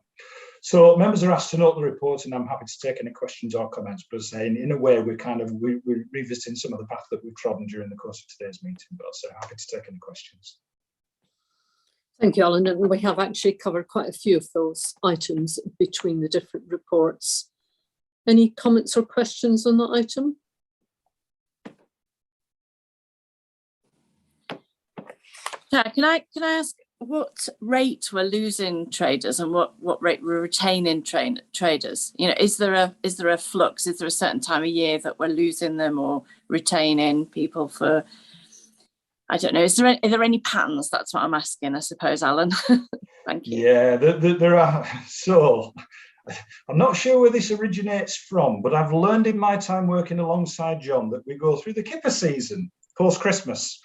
So members are asked to note the report, and I'm happy to take any questions or comments. But as I say, in a way, we're revisiting some of the path that we've trodden during the course of today's meeting. But so happy to take any questions. Thank you, Alan. And we have actually covered quite a few of those items between the different reports. Any comments or questions on that item? Chair, can I ask what rate we're losing traders and what rate we're retaining traders? You know, is there a flux? Is there a certain time of year that we're losing them or retaining people for? I don't know. Are there any patterns? That's what I'm asking, I suppose, Alan. Thank you. Yeah, there are. So I'm not sure where this originates from, but I've learned in my time working alongside John that we go through the kipper season post-Christmas.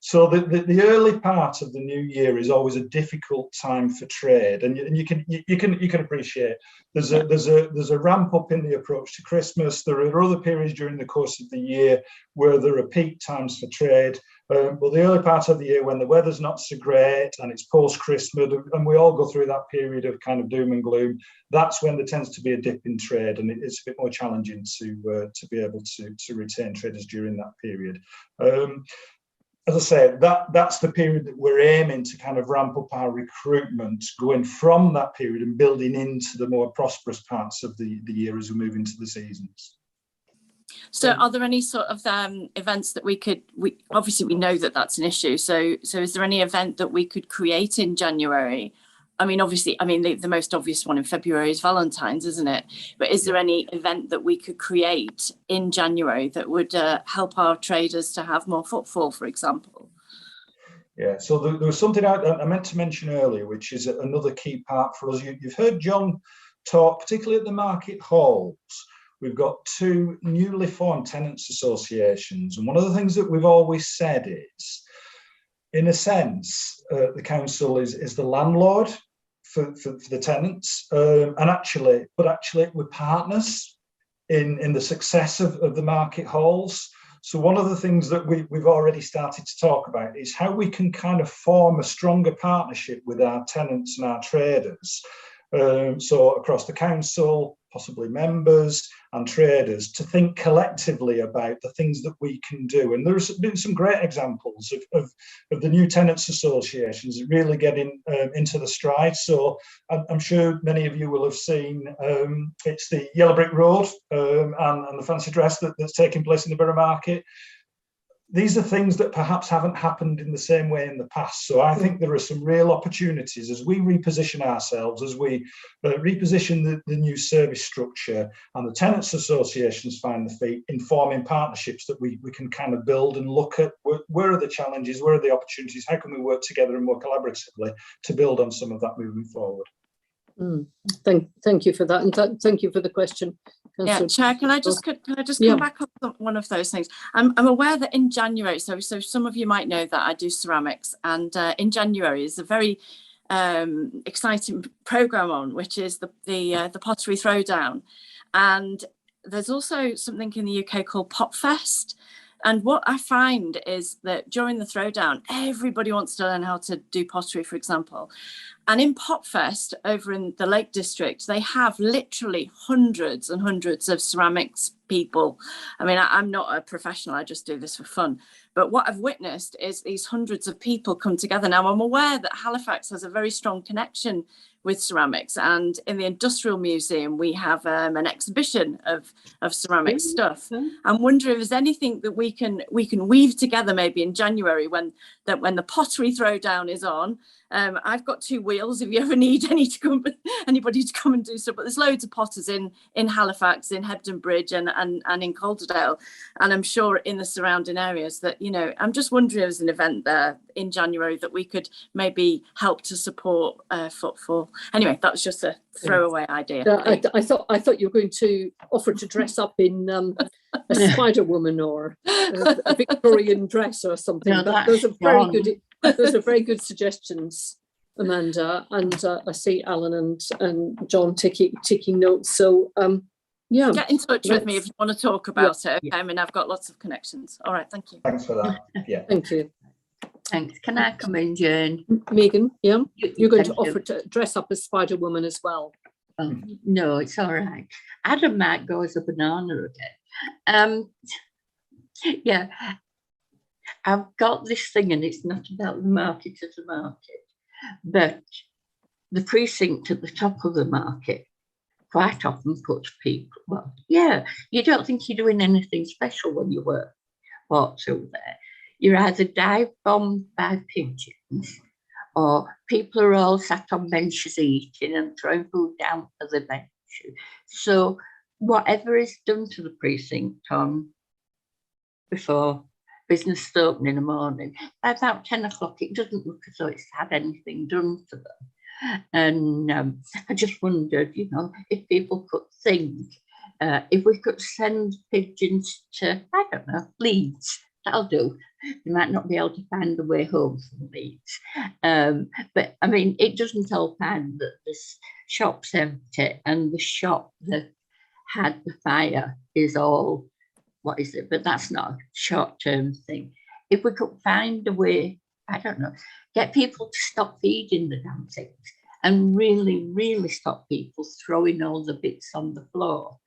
So the early part of the new year is always a difficult time for trade, and you can appreciate there's a ramp up in the approach to Christmas. There are other periods during the course of the year where there are peak times for trade. But the early part of the year, when the weather's not so great and it's post-Christmas, and we all go through that period of kind of doom and gloom, that's when there tends to be a dip in trade, and it's a bit more challenging to be able to retain traders during that period. As I say, that's the period that we're aiming to kind of ramp up our recruitment, going from that period and building into the more prosperous parts of the year as we move into the seasons. So are there any sort of events that we obviously we know that that's an issue. So is there any event that we could create in January? I mean, obviously, the most obvious one in February is Valentine's, isn't it? But is there any event that we could create in January that would help our traders to have more footfall, for example? Yeah, so there was something I meant to mention earlier, which is another key part for us. You've heard John talk, particularly at the market halls. We've got two newly formed tenants associations. And one of the things that we've always said is, in a sense, the council is the landlord for the tenants, and actually we're partners in the success of the market halls. So one of the things that we've already started to talk about is how we can kind of form a stronger partnership with our tenants and our traders. So across the council, possibly members and traders, to think collectively about the things that we can do. And there's been some great examples of the new tenants associations really getting into the stride. So I'm sure many of you will have seen it's the Yellow Brick Road and the fancy dress that's taking place in the Borough Market. These are things that perhaps haven't happened in the same way in the past. So I think there are some real opportunities as we reposition ourselves, as we reposition the new service structure, and the tenants associations find the feet in forming partnerships that we can kind of build and look at where are the challenges, where are the opportunities, how can we work together and more collaboratively to build on some of that moving forward. Thank you for that, and thank you for the question. Yeah, Chair, can I just come back on one of those things? I'm aware that in January, so some of you might know that I do ceramics, and in January is a very exciting programme on, which is the pottery throwdown, and there's also something in the UK called Potfest. And what I find is that during the throwdown, everybody wants to learn how to do pottery, for example. And in Potfest over in the Lake District, they have literally hundreds and hundreds of ceramics people. I mean, I'm not a professional, I just do this for fun. But what I've witnessed is these hundreds of people come together. Now, I'm aware that Halifax has a very strong connection with ceramics, and in the Industrial Museum we have an exhibition of ceramic stuff. I'm wondering if there's anything that we can weave together maybe in January when the pottery throwdown is on. I've got 2 wheels if you ever need anybody to come and do stuff, but there's loads of potters in Halifax, in Hebden Bridge and in Calderdale, and I'm sure in the surrounding areas that, you know, I'm just wondering if there's an event there in January that we could maybe help to support footfall. Anyway, that was just a throwaway idea. I thought you were going to offer to dress up in a Spider Woman or a Victorian dress or something. No, those are very good suggestions, Amanda, and I see Alan and John taking notes. So yeah, get in touch with me if you want to talk about it. Okay? I mean, I've got lots of connections. All right, thank you. Thanks for that. Yeah, thank you. Thanks. Can I come in, Jane? Megan, yeah, you're going to offer to dress up as Spider Woman as well. No, it's all right. Adam might go as a banana again. Yeah, I've got this thing, and it's not about the market as a market, but the precinct at the top of the market quite often puts people, well, yeah, you don't think you're doing anything special when you walk through there. You're either dive bombed by pigeons, or people are all sat on benches eating and throwing food down for the benches. So whatever is done to the precinct on before business is open in the morning, by about 10 o'clock, it doesn't look as though it's had anything done to them. And I just wondered, you know, if people could think, if we could send pigeons to, I don't know, Leeds, that'll do. They might not be able to find the way home from Leeds. But I mean, it doesn't help hand that this shop's empty and the shop that had the fire is all, what is it? But that's not a short-term thing. If we could find a way, I don't know, get people to stop feeding the damn things and really, really stop people throwing all the bits on the floor,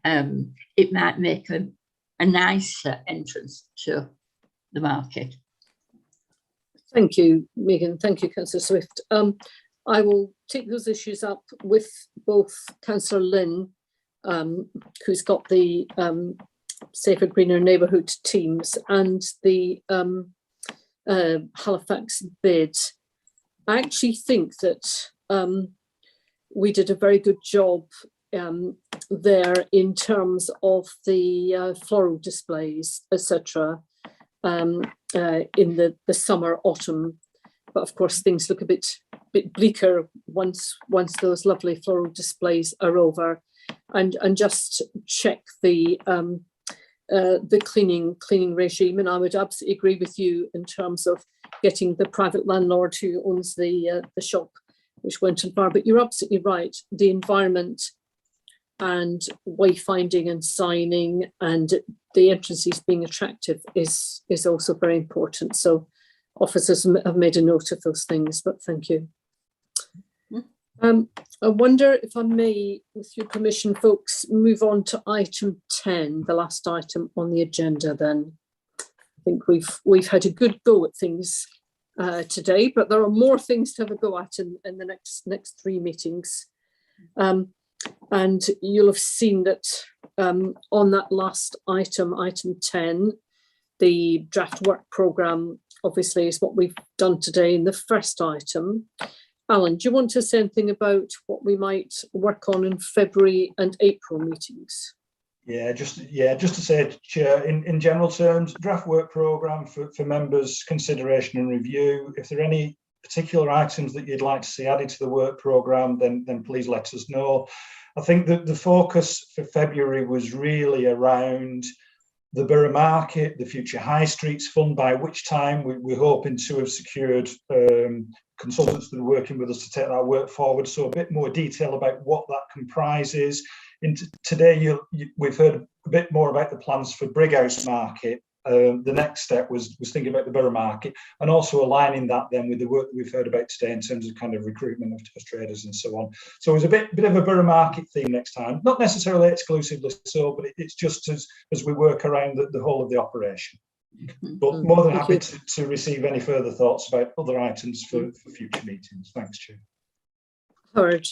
it might make a nicer entrance to the market. Thank you, Megan. Thank you, Councillor Swift. I will take those issues up with both Councillor Lynn, who's got the Safer Greener Neighbourhood teams, and the Halifax bid. I actually think that we did a very good job there in terms of the floral displays, etc. In the summer, autumn, but of course things look a bit bleaker once those lovely floral displays are over, and just check the cleaning regime. And I would absolutely agree with you in terms of getting the private landlord who owns the shop, which went too far. But you're absolutely right. The environment and wayfinding and signing and the entrances being attractive is also very important. So officers have made a note of those things, but thank you. I wonder if I may, with your permission, folks, move on to item 10, the last item on the agenda then. I think we've had a good go at things today, but there are more things to have a go at in the next 3 meetings. And you'll have seen that on that last item, item 10, the draft work programme obviously is what we've done today in the first item. Alan, do you want to say anything about what we might work on in February and April meetings? Yeah, just to say, Chair, in general terms, draft work programme for members' consideration and review. If there are any particular items that you'd like to see added to the work programme, then please let us know. I think that the focus for February was really around the Borough Market, the Future High Streets Fund, by which time we're hoping to have secured consultants that are working with us to take that work forward. So a bit more detail about what that comprises. Today, we've heard a bit more about the plans for Brighouse Market. The next step was thinking about the Borough Market and also aligning that then with the work that we've heard about today in terms of kind of recruitment of traders and so on. So it was a bit of a Borough Market theme next time, not necessarily exclusively so, but it's just as we work around the whole of the operation. But more than happy to receive any further thoughts about other items for future meetings. Thanks, Chair. Howard.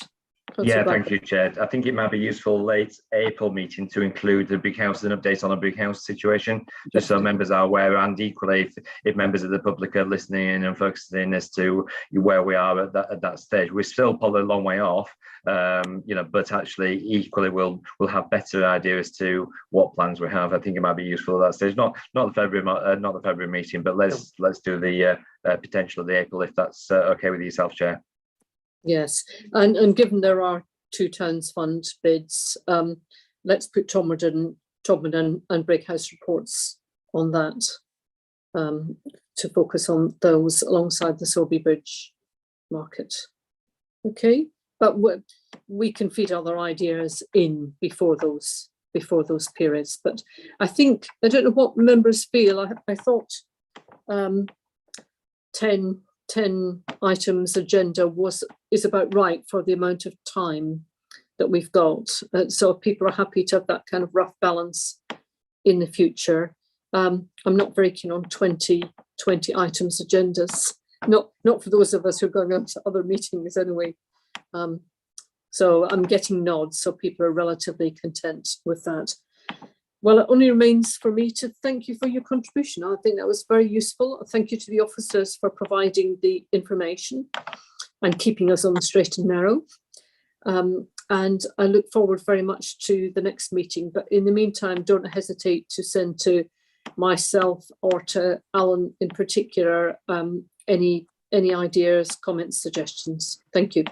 Yeah, thank you, Chair. I think it might be useful late April meeting to include the Big House, an update on the Big House situation, just so members are aware, and equally if members of the public are listening in and focusing as to where we are at that stage. We're still probably a long way off, but actually equally we'll have better idea as to what plans we have. I think it might be useful at that stage. Not the February meeting, but let's do the potential of the April if that's okay with yourself, Chair. Yes, and given there are 2 Towns Fund bids, let's put Todmorden and Brighouse reports on that to focus on those alongside the Sowerby Bridge market. Okay, but we can feed other ideas in before those periods. But I think, I don't know what members feel. I thought 10 items agenda is about right for the amount of time that we've got. So if people are happy to have that kind of rough balance in the future. I'm not very keen on 20 items agendas, not for those of us who are going on to other meetings anyway. So I'm getting nods, so people are relatively content with that. Well, it only remains for me to thank you for your contribution. I think that was very useful. Thank you to the officers for providing the information and keeping us on the straight and narrow. And I look forward very much to the next meeting. But in the meantime, don't hesitate to send to myself or to Alan in particular any ideas, comments, suggestions. Thank you.